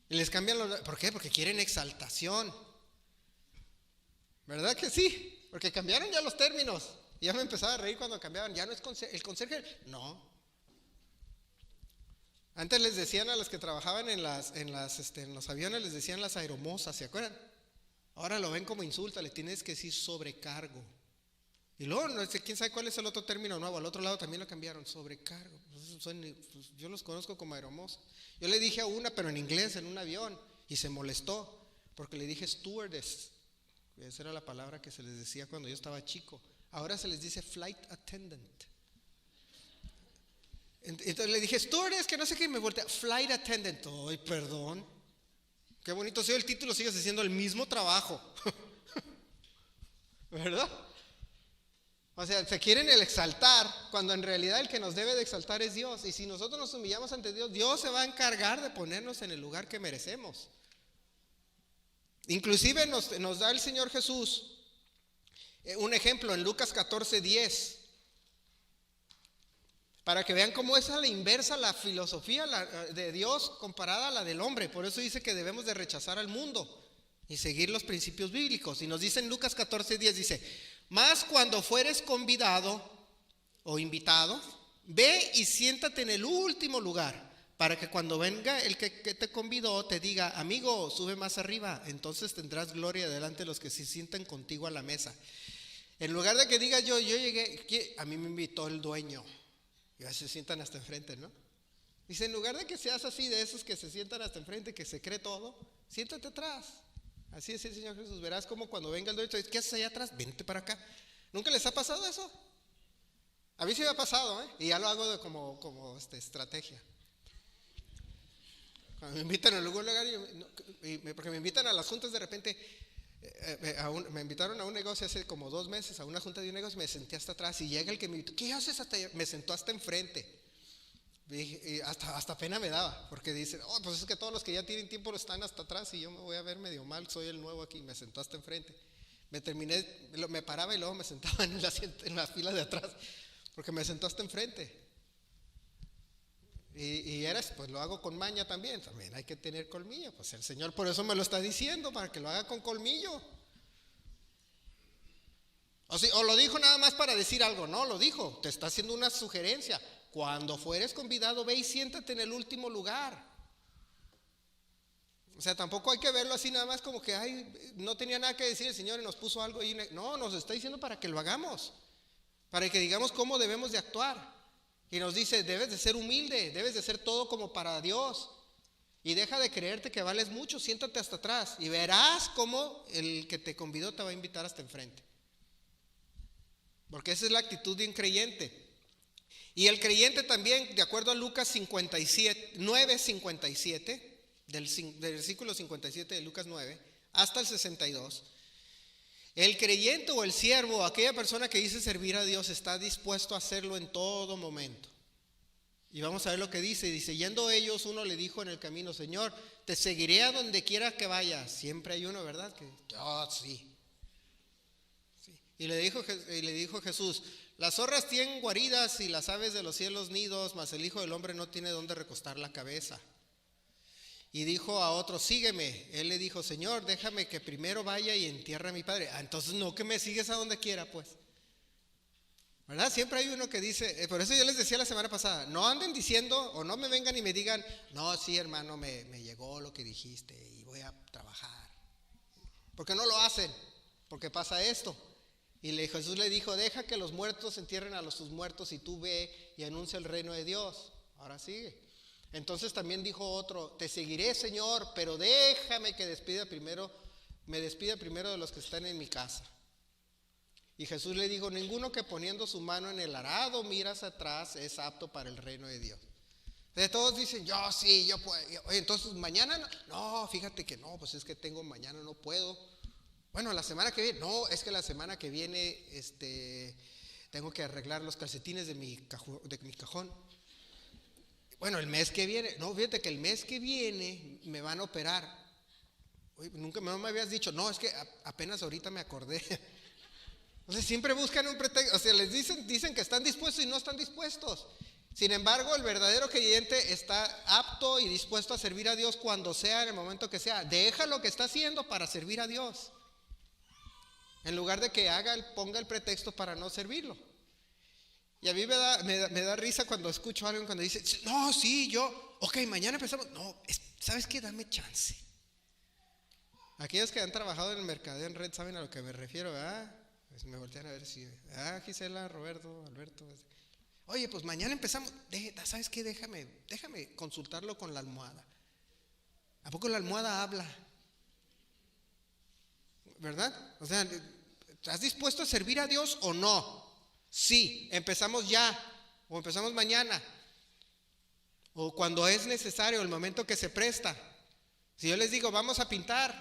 Y les cambian ¿por qué? Porque quieren exaltación. ¿Verdad que sí? Porque cambiaron ya los términos. Y ya me empezaba a reír cuando cambiaban. Ya no es el conserje. No. Antes les decían a los que trabajaban en los aviones, les decían las aeromosas, ¿se acuerdan? Ahora lo ven como insulto, le tienes que decir sobrecargo. Y luego, no sé, quién sabe cuál es el otro término nuevo, al otro lado también lo cambiaron, sobrecargo. Yo los conozco como aeromosas. Yo le dije a una, pero en inglés, en un avión, y se molestó, porque le dije stewardess. Esa era la palabra que se les decía cuando yo estaba chico. Ahora se les dice flight attendant. Entonces le dije, tú eres que no sé qué, y me voltea, flight attendant. Ay, perdón. Qué bonito sea el título, sigues haciendo el mismo trabajo. ¿Verdad? O sea, se quieren el exaltar cuando en realidad el que nos debe de exaltar es Dios. Y si nosotros nos humillamos ante Dios, Dios se va a encargar de ponernos en el lugar que merecemos. Inclusive nos da el Señor Jesús un ejemplo en Lucas 14:10, para que vean cómo es a la inversa la filosofía de Dios comparada a la del hombre. Por eso dice que debemos de rechazar al mundo y seguir los principios bíblicos. Y nos dice en Lucas 14:10, dice, mas cuando fueres convidado o invitado, ve y siéntate en el último lugar, para que cuando venga el que te convidó te diga, amigo, sube más arriba, entonces tendrás gloria delante de los que se sientan contigo a la mesa. En lugar de que diga yo llegué, a mí me invitó el dueño, y así se sientan hasta enfrente, ¿no? Dice, en lugar de que seas así de esos que se sientan hasta enfrente, que se cree todo, siéntate atrás. Así es el Señor Jesús. Verás como cuando venga el dueño, ¿qué haces allá atrás? Vente para acá. ¿Nunca les ha pasado eso? A mí sí me ha pasado, y ya lo hago de como estrategia. Cuando me invitan a algún lugar, porque me invitan a las juntas de repente, me invitaron a un negocio hace como 2 meses, a una junta de un negocio, me senté hasta atrás y llega el que me invitó, ¿qué haces hasta allá? Me sentó hasta enfrente. Y hasta pena me daba, porque dicen, pues es que todos los que ya tienen tiempo están hasta atrás y yo me voy a ver medio mal, soy el nuevo aquí. Me sentó hasta enfrente. Me paraba y luego me sentaba en las filas de atrás, porque me sentó hasta enfrente. Y pues lo hago con maña también hay que tener colmillo. Pues el Señor por eso me lo está diciendo, para que lo haga con colmillo. O lo dijo nada más para decir algo. No, lo dijo, te está haciendo una sugerencia. Cuando fueres convidado, ve y siéntate en el último lugar. O sea, tampoco hay que verlo así nada más como que no tenía nada que decir el Señor y nos puso algo ahí. No, nos está diciendo para que lo hagamos, para que digamos cómo debemos de actuar. Y nos dice, debes de ser humilde, debes de ser todo como para Dios. Y deja de creerte que vales mucho, siéntate hasta atrás y verás cómo el que te convidó te va a invitar hasta enfrente. Porque esa es la actitud de un creyente. Y el creyente también, de acuerdo a Lucas 9:57, del versículo 57 de Lucas 9 hasta el 62, el creyente o el siervo, aquella persona que dice servir a Dios, está dispuesto a hacerlo en todo momento. Y vamos a ver lo que dice. Dice, yendo ellos, uno le dijo en el camino, Señor, te seguiré a donde quiera que vayas. Siempre hay uno, ¿verdad? Sí. Y le dijo Jesús, las zorras tienen guaridas y las aves de los cielos nidos, mas el Hijo del Hombre no tiene dónde recostar la cabeza. Y dijo a otro, sígueme. Él le dijo, Señor, déjame que primero vaya y entierre a mi padre. Entonces no que me sigues a donde quiera, pues. ¿Verdad? Siempre hay uno que dice, por eso yo les decía la semana pasada, no anden diciendo o no me vengan y me digan, no, sí hermano, me llegó lo que dijiste y voy a trabajar. Porque no lo hacen, porque pasa esto. Y Jesús le dijo, deja que los muertos entierren a sus muertos y tú ve y anuncia el reino de Dios. Ahora sigue. Entonces también dijo otro, te seguiré, Señor, pero déjame que me despida primero de los que están en mi casa. Y Jesús le dijo, ninguno que poniendo su mano en el arado miras atrás es apto para el reino de Dios. Entonces todos dicen, yo sí, yo puedo. Oye, entonces mañana no, fíjate que no, pues es que mañana no puedo. Bueno, la semana que viene, no, es que la semana que viene tengo que arreglar los calcetines de mi cajón. Bueno, el mes que viene, no, fíjate que el mes que viene me van a operar. Oye, no me habías dicho, no, es que apenas ahorita me acordé. O sea, siempre buscan un pretexto, o sea, les dicen que están dispuestos y no están dispuestos. Sin embargo, el verdadero creyente está apto y dispuesto a servir a Dios cuando sea, en el momento que sea. Deja lo que está haciendo para servir a Dios, en lugar de que ponga el pretexto para no servirlo. Y a mí me da risa cuando escucho a alguien cuando dice, no, sí, ok, mañana empezamos. No, ¿sabes qué? Dame chance. Aquellos que han trabajado en el mercadeo en red saben a lo que me refiero, ¿verdad? Pues me voltean a ver si, Gisela, Roberto, Alberto. Oye, pues mañana empezamos. ¿Sabes qué? Déjame consultarlo con la almohada. ¿A poco la almohada habla? ¿Verdad? O sea, ¿estás dispuesto a servir a Dios o no? Sí, empezamos ya o empezamos mañana. o cuando es necesario, el momento que se presta. Si yo les digo, vamos a pintar,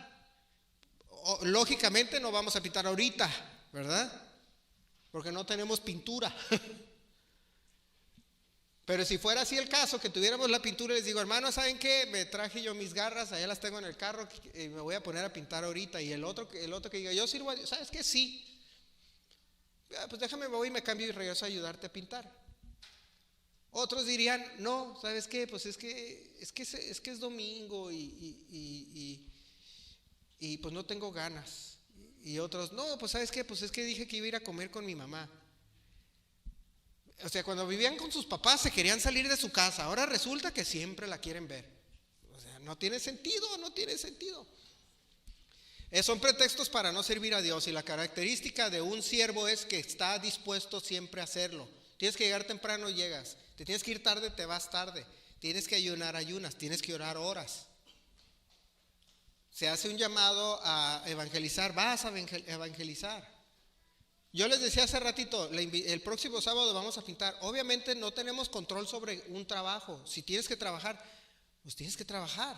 lógicamente no vamos a pintar ahorita, ¿verdad? Porque no tenemos pintura. Pero si fuera así el caso, que tuviéramos la pintura, les digo, hermano, ¿saben qué? Me traje yo mis garras, allá las tengo en el carro, y me voy a poner a pintar ahorita. Y el otro que diga, yo sirvo a Dios, ¿sabes qué? Sí. Pues déjame, me voy y me cambio y regreso a ayudarte a pintar. Otros dirían, no, ¿sabes qué? Pues es que es domingo y pues no tengo ganas. Y otros, no, pues ¿sabes qué? Pues es que dije que iba a ir a comer con mi mamá. O sea, cuando vivían con sus papás se querían salir de su casa. Ahora resulta que siempre la quieren ver. O sea, no tiene sentido. Son pretextos para no servir a Dios. Y la característica de un siervo es que está dispuesto siempre a hacerlo. Tienes que llegar temprano, llegas. Te tienes que ir tarde, te vas tarde. Tienes que ayunar, ayunas. Tienes que orar horas. Se hace un llamado a evangelizar. Vas a evangelizar. Yo les decía hace ratito, el próximo sábado vamos a pintar. Obviamente no tenemos control sobre un trabajo. Si tienes que trabajar, pues tienes que trabajar.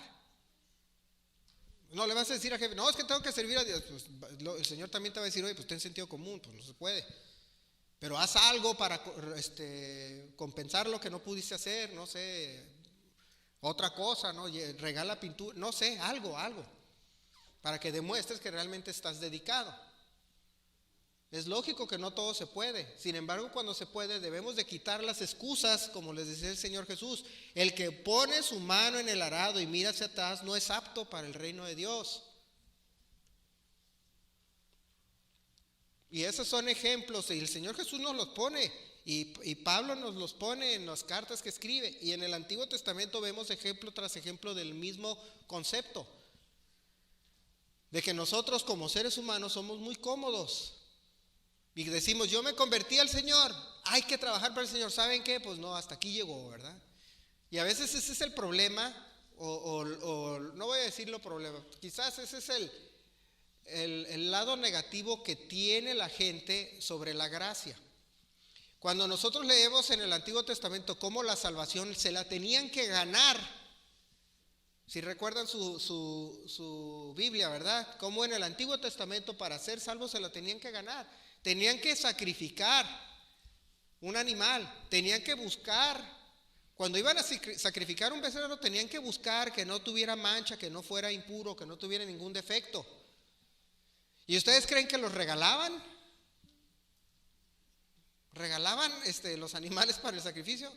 No le vas a decir a jefe, no, es que tengo que servir a Dios. Pues, el Señor también te va a decir, oye, pues ten sentido común, pues no se puede. Pero haz algo para compensar lo que no pudiste hacer, no sé, otra cosa, ¿no? Regala pintura, no sé, algo, para que demuestres que realmente estás dedicado. Es lógico que no todo se puede. Sin embargo, cuando se puede, debemos de quitar las excusas, como les decía el Señor Jesús. El que pone su mano en el arado y mira hacia atrás no es apto para el reino de Dios. Y esos son ejemplos, y el Señor Jesús nos los pone, y Pablo nos los pone en las cartas que escribe. Y en el Antiguo Testamento vemos ejemplo tras ejemplo del mismo concepto. De que nosotros como seres humanos somos muy cómodos. Y decimos, yo me convertí al Señor, hay que trabajar para el Señor. ¿Saben qué? Pues no, hasta aquí llegó, ¿verdad? Y a veces ese es el problema, o no voy a decirlo problema, quizás ese es el lado negativo que tiene la gente sobre la gracia. Cuando nosotros leemos en el Antiguo Testamento cómo la salvación se la tenían que ganar, si recuerdan su Biblia, ¿verdad? Como en el Antiguo Testamento para ser salvos se la tenían que ganar. Tenían que sacrificar un animal, tenían que buscar, cuando iban a sacrificar un becerro tenían que buscar que no tuviera mancha, que no fuera impuro, que no tuviera ningún defecto. ¿Y ustedes creen que los regalaban? ¿Regalaban los animales para el sacrificio?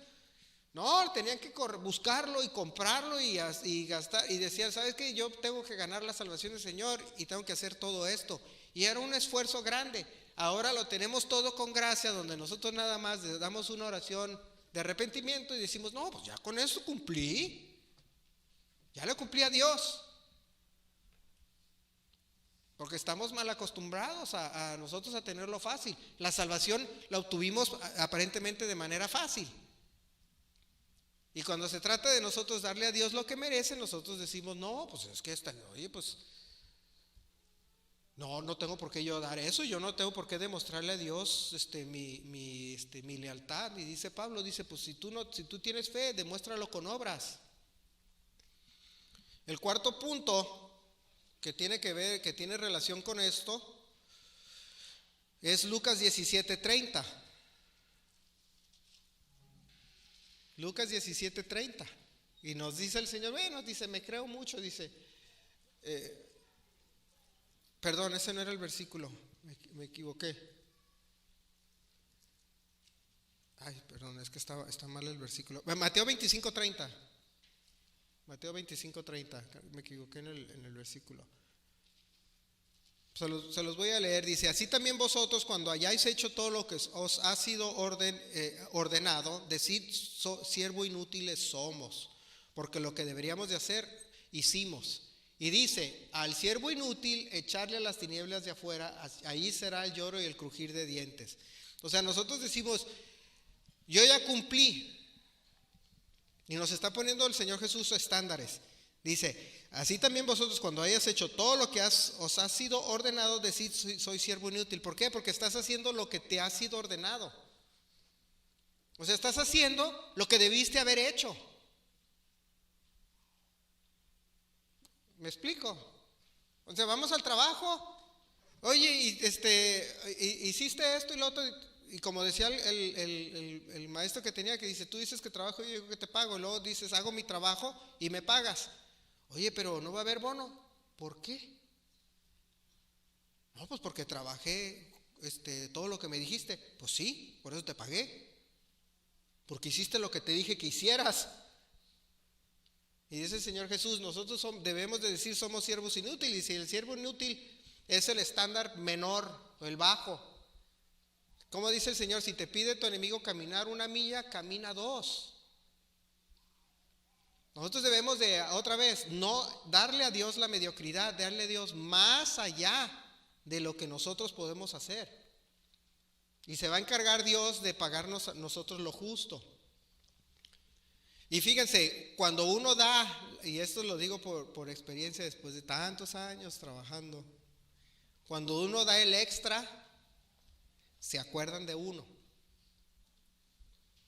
No, tenían que buscarlo y comprarlo y gastar, y decían, ¿sabes qué? Yo tengo que ganar la salvación del Señor y tengo que hacer todo esto. Y era un esfuerzo grande. Ahora lo tenemos todo con gracia, donde nosotros nada más le damos una oración de arrepentimiento y decimos, no, pues ya con eso cumplí. Ya le cumplí a Dios. Porque estamos mal acostumbrados a nosotros a tenerlo fácil. La salvación la obtuvimos aparentemente de manera fácil. Y cuando se trata de nosotros darle a Dios lo que merece, nosotros decimos, no, pues es que oye, pues no tengo por qué yo dar eso, yo no tengo por qué demostrarle a Dios mi lealtad. Y dice Pablo, pues si tú tienes fe, demuéstralo con obras. El cuarto punto que tiene relación con esto, es Lucas 17:30. Lucas 17:30. Y nos dice el Señor, dice, me creo mucho, dice, perdón, ese no era el versículo, me equivoqué. Ay, perdón, es que está mal el versículo. Mateo 25:30. Mateo 25:30, me equivoqué en el versículo. Se los voy a leer, dice, así también vosotros cuando hayáis hecho todo lo que os ha sido ordenado, decid, siervo inútiles somos, porque lo que deberíamos de hacer, hicimos. Y dice, al siervo inútil echarle a las tinieblas de afuera, ahí será el lloro y el crujir de dientes. O sea, nosotros decimos, yo ya cumplí. Y nos está poniendo el Señor Jesús estándares. Dice, así también vosotros cuando hayas hecho todo lo que os ha sido ordenado, decid, soy siervo inútil. ¿Por qué? Porque estás haciendo lo que te ha sido ordenado. O sea, estás haciendo lo que debiste haber hecho. ¿Me explico? O sea, vamos al trabajo. Oye, hiciste esto y lo otro. Y como decía el maestro que tenía, que dice, tú dices que trabajo y yo digo que te pago. Y luego dices, hago mi trabajo y me pagas. Oye, pero no va a haber bono. ¿Por qué? No, pues porque trabajé todo lo que me dijiste. Pues sí, por eso te pagué. Porque hiciste lo que te dije que hicieras. Y dice el Señor Jesús, nosotros debemos de decir somos siervos inútiles. Y el siervo inútil es el estándar menor o el bajo. Como dice el Señor, si te pide tu enemigo caminar 1 milla, camina 2. Nosotros debemos de, otra vez, no darle a Dios la mediocridad, darle a Dios más allá de lo que nosotros podemos hacer. Y se va a encargar Dios de pagarnos a nosotros lo justo. Y fíjense, cuando uno da, y esto lo digo por experiencia después de tantos años trabajando, cuando uno da el extra, se acuerdan de uno.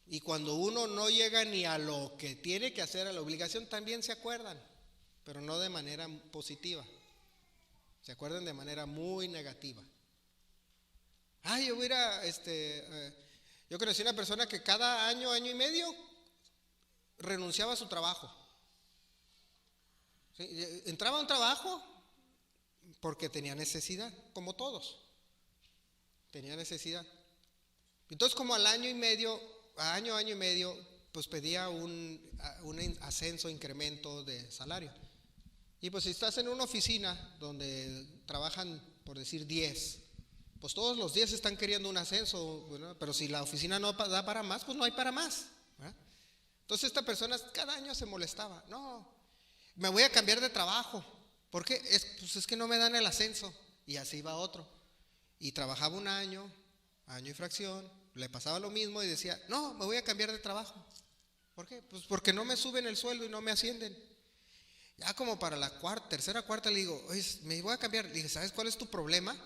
Y cuando uno no llega ni a lo que tiene que hacer, a la obligación, también se acuerdan, pero no de manera positiva. Se acuerdan de manera muy negativa. Yo conocí una persona que cada año, año y medio, renunciaba a su trabajo. ¿Sí? Entraba a un trabajo porque tenía necesidad, como todos. Tenía necesidad. Entonces, como al año y medio, año y medio, pues pedía un ascenso, incremento de salario. Y pues si estás en una oficina donde trabajan, por decir, 10, pues todos los 10 están queriendo un ascenso, ¿verdad? Pero si la oficina no da para más, pues no hay para más, ¿verdad? Entonces esta persona cada año se molestaba. No, me voy a cambiar de trabajo. ¿Por qué? Pues es que no me dan el ascenso. Y así va otro. Y trabajaba un año y fracción, le pasaba lo mismo y decía, no, me voy a cambiar de trabajo. ¿Por qué? Pues porque no me suben el sueldo y no me ascienden. Ya como para la tercera, cuarta le digo, oye, me voy a cambiar. Le dije, ¿sabes cuál es tu problema?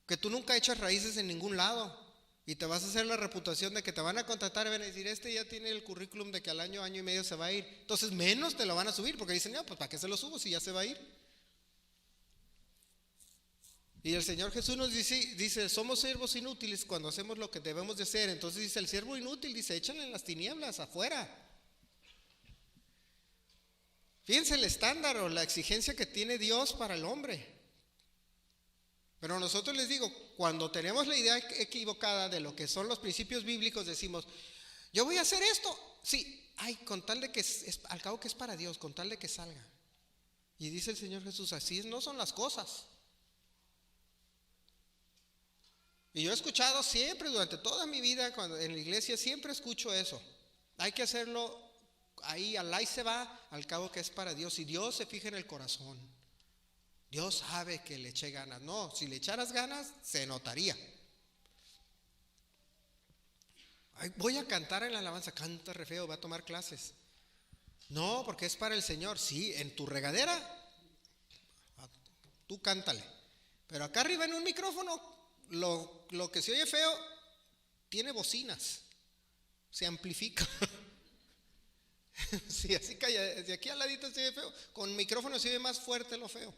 Que tú nunca echas raíces en ningún lado. Y te vas a hacer la reputación de que te van a contratar y van a decir, ya tiene el currículum de que al año, año y medio se va a ir. Entonces menos te lo van a subir porque dicen, no, pues ¿para qué se lo subo si ya se va a ir? Y el Señor Jesús nos dice, somos siervos inútiles cuando hacemos lo que debemos de hacer. Entonces dice, el siervo inútil, dice, échale en las tinieblas, afuera. Fíjense el estándar o la exigencia que tiene Dios para el hombre. Pero nosotros les digo, cuando tenemos la idea equivocada de lo que son los principios bíblicos, decimos, yo voy a hacer esto. Sí, con tal de que, al cabo que es para Dios, con tal de que salga. Y dice el Señor Jesús, así no son las cosas. Y yo he escuchado siempre, durante toda mi vida, cuando en la iglesia, siempre escucho eso. Hay que hacerlo ahí, al se va, al cabo que es para Dios. Y Dios se fija en el corazón. Dios sabe que le eché ganas. No, si le echaras ganas, se notaría. Voy a cantar en la alabanza, canta re feo, va a tomar clases. No, porque es para el Señor. Sí, en tu regadera, tú cántale. Pero acá arriba en un micrófono, lo que se oye feo, tiene bocinas. Se amplifica. Sí, así calla, de aquí al ladito se oye feo. Con micrófono se oye más fuerte lo feo.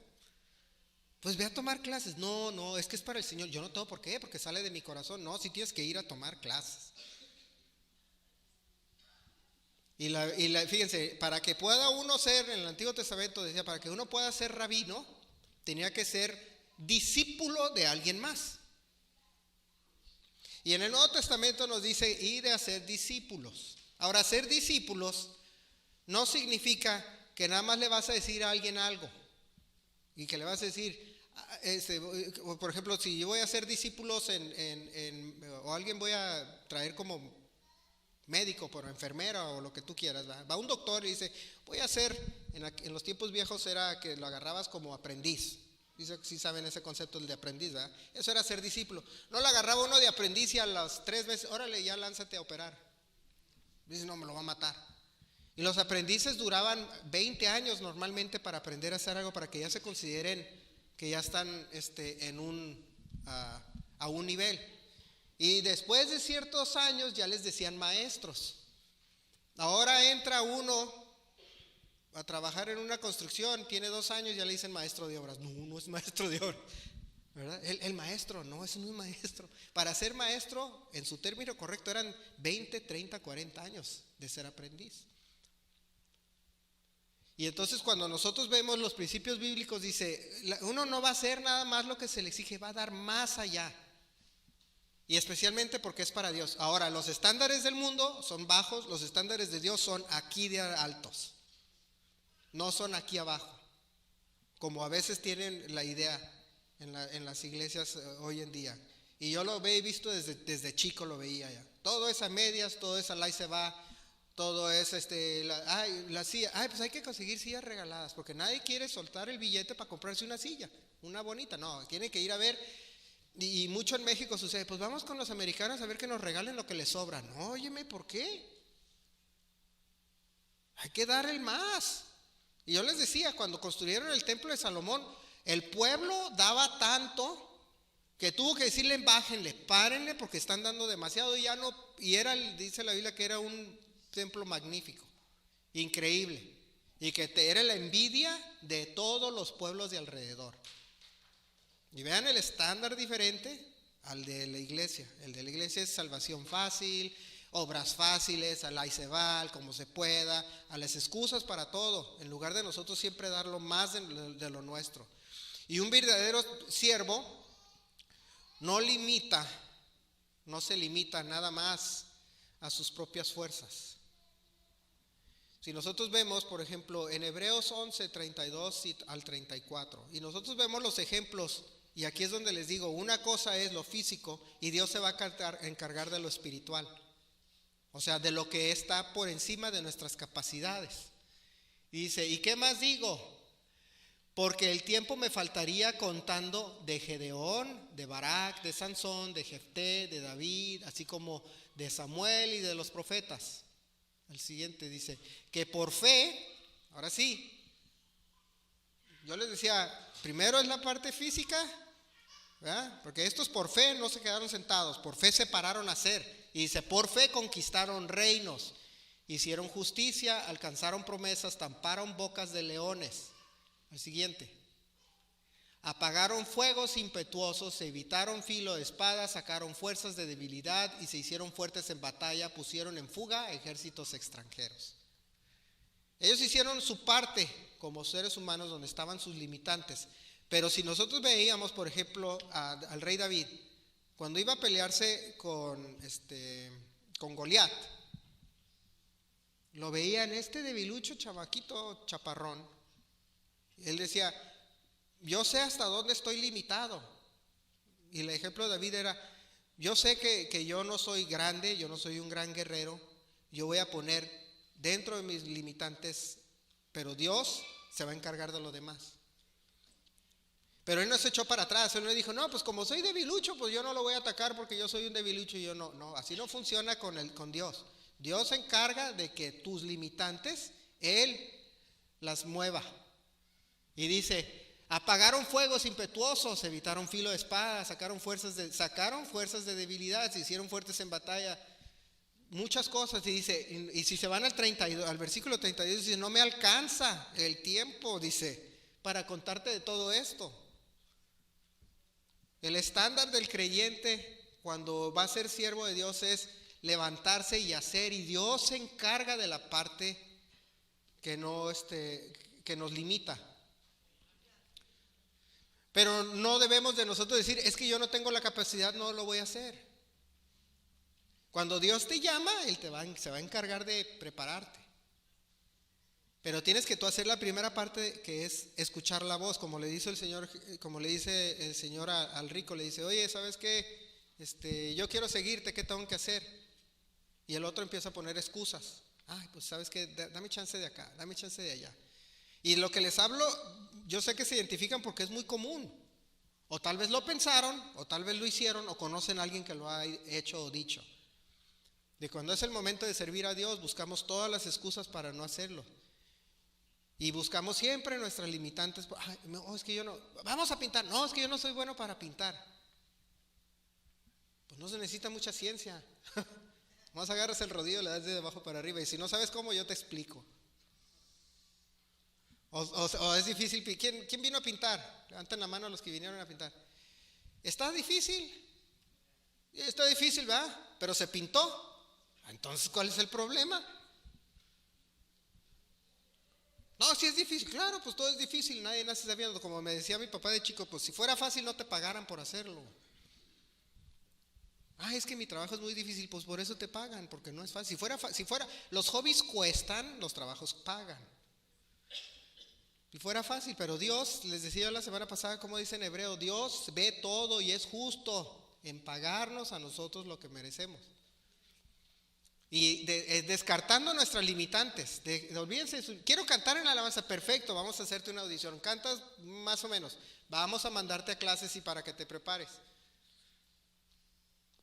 Pues ve a tomar clases. No, es que es para el Señor. Yo no tengo por qué, porque sale de mi corazón. No, si tienes que ir a tomar clases. Y fíjense, para que pueda uno ser, en el Antiguo Testamento decía, para que uno pueda ser rabino, tenía que ser discípulo de alguien más. Y en el Nuevo Testamento nos dice ir a ser discípulos. Ahora, ser discípulos no significa que nada más le vas a decir a alguien algo. Y que le vas a decir, por ejemplo, si yo voy a ser discípulos o alguien voy a traer como médico, por enfermera o lo que tú quieras, ¿verdad? Va un doctor y dice, voy a hacer, en los tiempos viejos era que lo agarrabas como aprendiz. Dice que sí saben ese concepto, el de aprendiz, ¿verdad? Eso era ser discípulo. No lo agarraba uno de aprendiz y a las 3 veces, órale, ya lánzate a operar. Dice, no, me lo va a matar. Y los aprendices duraban 20 años normalmente para aprender a hacer algo, para que ya se consideren que ya están a un nivel. Y después de ciertos años ya les decían maestros. Ahora entra uno a trabajar en una construcción, tiene 2 años, ya le dicen maestro de obras. No, no es maestro de obras, ¿verdad? El maestro, no, ese no es maestro. Para ser maestro, en su término correcto, eran 20, 30, 40 años de ser aprendiz. Y entonces cuando nosotros vemos los principios bíblicos, dice, uno no va a hacer nada más lo que se le exige, va a dar más allá. Y especialmente porque es para Dios. Ahora, los estándares del mundo son bajos, los estándares de Dios son aquí de altos. No son aquí abajo, como a veces tienen la idea en las iglesias hoy en día. Y yo lo he visto desde chico, lo veía ya. Todo es a medias, todo es al ahí se va, todo es la silla. Pues hay que conseguir sillas regaladas, porque nadie quiere soltar el billete para comprarse una silla, una bonita. No, tiene que ir a ver. Y mucho en México sucede, pues vamos con los americanos a ver que nos regalen lo que les sobra. No, óyeme, ¿por qué? Hay que dar el más. Y yo les decía, cuando construyeron el templo de Salomón, el pueblo daba tanto que tuvo que decirle, bájenle, párenle porque están dando demasiado. Y ya no, y dice la Biblia que era un templo magnífico, increíble, y que era la envidia de todos los pueblos de alrededor. Y vean el estándar diferente al de la iglesia. El de la iglesia es salvación fácil, obras fáciles, al ahí se va, al como se pueda, a las excusas para todo, en lugar de nosotros siempre dar lo más de lo nuestro. Y un verdadero siervo no se limita nada más a sus propias fuerzas. Si nosotros vemos, por ejemplo, en Hebreos 11, 32 al 34, y nosotros vemos los ejemplos, y aquí es donde les digo, una cosa es lo físico y Dios se va a encargar de lo espiritual. O sea, de lo que está por encima de nuestras capacidades. Y dice, ¿y qué más digo? Porque el tiempo me faltaría contando de Gedeón, de Barak, de Sansón, de Jefté, de David, así como de Samuel y de los profetas. El siguiente dice, que por fe, ahora sí, yo les decía, primero es la parte física, ¿verdad? Porque estos por fe no se quedaron sentados, por fe se pararon a hacer. Y dice, por fe conquistaron reinos, hicieron justicia, alcanzaron promesas, tamparon bocas de leones. El siguiente, apagaron fuegos impetuosos, evitaron filo de espada, sacaron fuerzas de debilidad y se hicieron fuertes en batalla, pusieron en fuga ejércitos extranjeros. Ellos hicieron su parte como seres humanos donde estaban sus limitantes. Pero si nosotros veíamos, por ejemplo, al rey David, cuando iba a pelearse con Goliat, lo veía en este debilucho chavaquito chaparrón. Él decía, yo sé hasta dónde estoy limitado. Y el ejemplo de David era, yo sé que yo no soy grande, yo no soy un gran guerrero, yo voy a poner dentro de mis limitantes, pero Dios se va a encargar de lo demás. Pero él no se echó para atrás, él no dijo, no, pues como soy debilucho, pues yo no lo voy a atacar porque yo soy un debilucho y yo no, así no funciona con Dios. Dios se encarga de que tus limitantes, Él las mueva. Y dice, apagaron fuegos impetuosos, evitaron filo de espada, sacaron fuerzas de debilidad, se hicieron fuertes en batalla, muchas cosas. Y dice, y si se van al versículo 32, dice, no me alcanza el tiempo, dice, para contarte de todo esto. El estándar del creyente cuando va a ser siervo de Dios es levantarse y hacer, y Dios se encarga de la parte que nos limita. Pero no debemos de nosotros decir, es que yo no tengo la capacidad, no lo voy a hacer. Cuando Dios te llama, Él se va a encargar de prepararte. Pero tienes que tú hacer la primera parte, que es escuchar la voz, como le dice el Señor al rico, le dice, oye, ¿sabes qué? Yo quiero seguirte, ¿qué tengo que hacer? Y el otro empieza a poner excusas. Ay, pues ¿sabes qué? Dame chance de acá, dame chance de allá. Y lo que les hablo, yo sé que se identifican porque es muy común. O tal vez lo pensaron, o tal vez lo hicieron, o conocen a alguien que lo ha hecho o dicho. De cuando es el momento de servir a Dios, buscamos todas las excusas para no hacerlo. Y buscamos siempre nuestras limitantes. Ay, no, es que yo no, vamos a pintar. No, es que yo no soy bueno para pintar. Pues no se necesita mucha ciencia. Más agarras el rodillo, le das de abajo para arriba. Y si no sabes cómo, yo te explico. O es difícil. ¿Quién vino a pintar? Levanten la mano los que vinieron a pintar. ¿Está difícil? Está difícil, ¿verdad? Pero se pintó. Entonces, ¿cuál es el problema? No, si es difícil, claro, pues todo es difícil, nadie nace sabiendo. Como me decía mi papá de chico, pues si fuera fácil no te pagaran por hacerlo. Es que mi trabajo es muy difícil, pues por eso te pagan, porque no es fácil. Si fuera, los hobbies cuestan, los trabajos pagan. Si fuera fácil, pero Dios, les decía yo la semana pasada, como dice en Hebreo, Dios ve todo y es justo en pagarnos a nosotros lo que merecemos. Y descartando nuestras limitantes, olvídense, quiero cantar en la alabanza, perfecto, vamos a hacerte una audición, cantas más o menos, vamos a mandarte a clases y para que te prepares.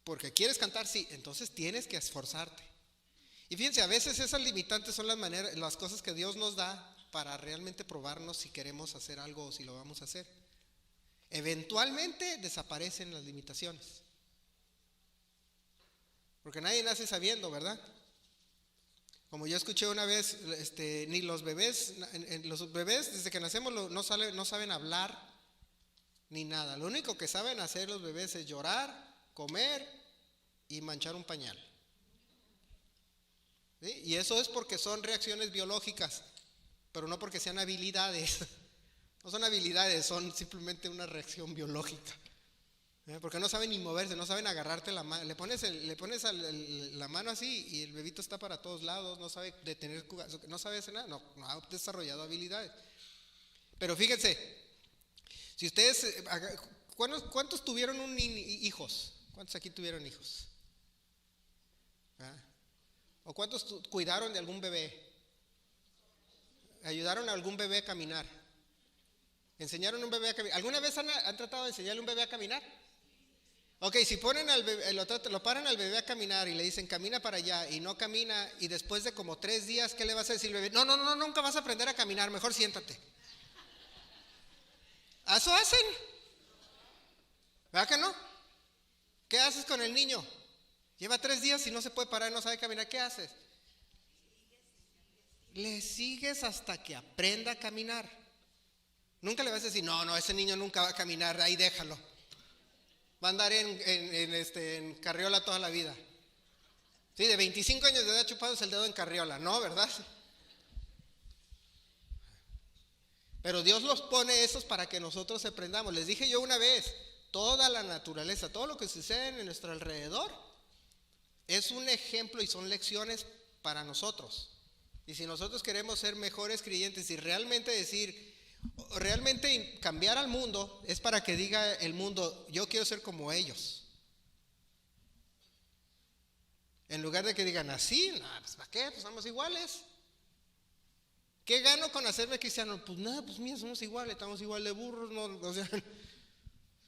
Porque quieres cantar, sí, entonces tienes que esforzarte. Y fíjense, a veces esas limitantes son las cosas que Dios nos da para realmente probarnos si queremos hacer algo o si lo vamos a hacer. Eventualmente desaparecen las limitaciones. Porque nadie nace sabiendo, ¿verdad? Como yo escuché una vez, ni los bebés desde que nacemos no saben hablar ni nada. Lo único que saben hacer los bebés es llorar, comer y manchar un pañal. ¿Sí? Y eso es porque son reacciones biológicas, pero no porque sean habilidades. No son habilidades, son simplemente una reacción biológica. Porque no saben ni moverse, no saben agarrarte la mano. Le pones la mano así y el bebito está para todos lados, no sabe detener, no sabe hacer nada, no ha desarrollado habilidades. Pero fíjense, si ustedes, ¿cuántos tuvieron hijos? ¿Cuántos aquí tuvieron hijos? ¿O cuántos cuidaron de algún bebé? ¿Ayudaron a algún bebé a caminar? ¿Enseñaron a un bebé a caminar? ¿Alguna vez han tratado de enseñarle a un bebé a caminar? Ok, si ponen al bebé, lo paran al bebé a caminar y le dicen camina para allá y no camina, y después de como 3 días, ¿qué le vas a decir al bebé? No, nunca vas a aprender a caminar, mejor siéntate. ¿Eso hacen? ¿Verdad que no? ¿Qué haces con el niño? Lleva 3 días y no se puede parar, no sabe caminar, ¿qué haces? Le sigues hasta que aprenda a caminar. Nunca le vas a decir, no, ese niño nunca va a caminar, ahí déjalo. Va a andar en carriola toda la vida. Sí, de 25 años de edad chupados el dedo en carriola, ¿no? ¿Verdad? Pero Dios los pone esos para que nosotros aprendamos. Les dije yo una vez, toda la naturaleza, todo lo que sucede en nuestro alrededor es un ejemplo y son lecciones para nosotros. Y si nosotros queremos ser mejores creyentes y realmente cambiar al mundo, es para que diga el mundo, yo quiero ser como ellos. En lugar de que digan así, pues ¿para qué? Pues somos iguales. ¿Qué gano con hacerme cristiano? Pues nada, pues mira, somos iguales, estamos igual de burros, ¿no? O sea,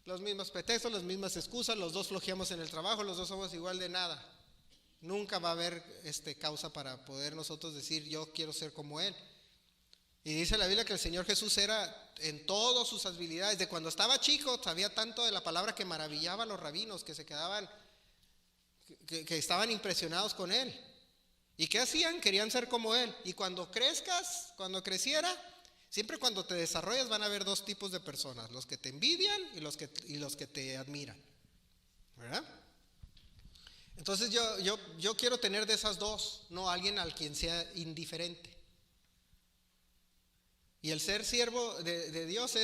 los mismos pretextos, las mismas excusas, los dos flojeamos en el trabajo, los dos somos igual de nada. Nunca va a haber causa para poder nosotros decir yo quiero ser como Él. Y dice la Biblia que el Señor Jesús era en todas sus habilidades. De cuando estaba chico sabía tanto de la palabra que maravillaba a los rabinos que se quedaban, que estaban impresionados con Él. ¿Y qué hacían? Querían ser como Él. Y cuando creciera, siempre cuando te desarrollas van a haber 2 tipos de personas: los que te envidian y los que te admiran. ¿Verdad? Entonces yo quiero tener de esas 2, no alguien al quien sea indiferente. Y el ser siervo de Dios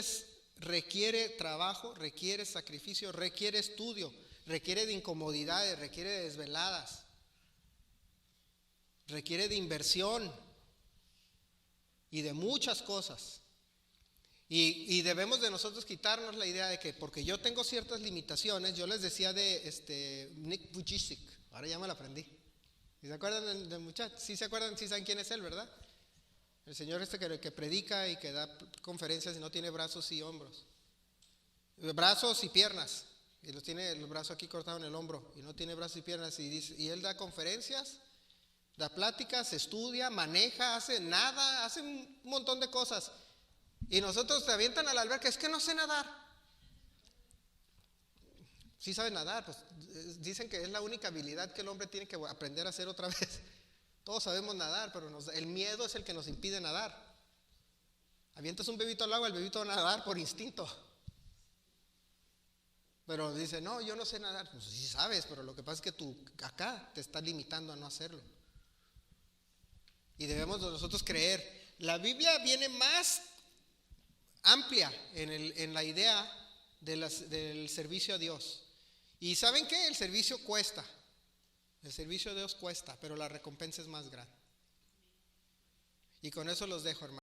requiere trabajo, requiere sacrificio, requiere estudio, requiere de incomodidades, requiere de desveladas, requiere de inversión y de muchas cosas. Y debemos de nosotros quitarnos la idea de que porque yo tengo ciertas limitaciones. Yo les decía de Nick Vujicic, ahora ya me lo aprendí. ¿Se acuerdan del muchacho? Sí se acuerdan, sí saben quién es él, ¿verdad? El señor que predica y que da conferencias y no tiene brazos y hombros. Brazos y piernas. Y tiene el brazo aquí cortado en el hombro. Y no tiene brazos y piernas. Y él da conferencias, da pláticas, estudia, maneja, hace un montón de cosas. Y nosotros te avientan a la alberca, es que no sé nadar. Sí sabe nadar, pues dicen que es la única habilidad que el hombre tiene que aprender a hacer otra vez. Todos sabemos nadar, pero el miedo es el que nos impide nadar. Avientas un bebito al agua, el bebito va a nadar por instinto. Pero dice, no, yo no sé nadar. Pues sí sabes, pero lo que pasa es que tú acá te estás limitando a no hacerlo. Y debemos nosotros creer. La Biblia viene más amplia en la idea del servicio a Dios. Y ¿saben qué? El servicio cuesta. El servicio a Dios cuesta, pero la recompensa es más grande. Y con eso los dejo, hermano.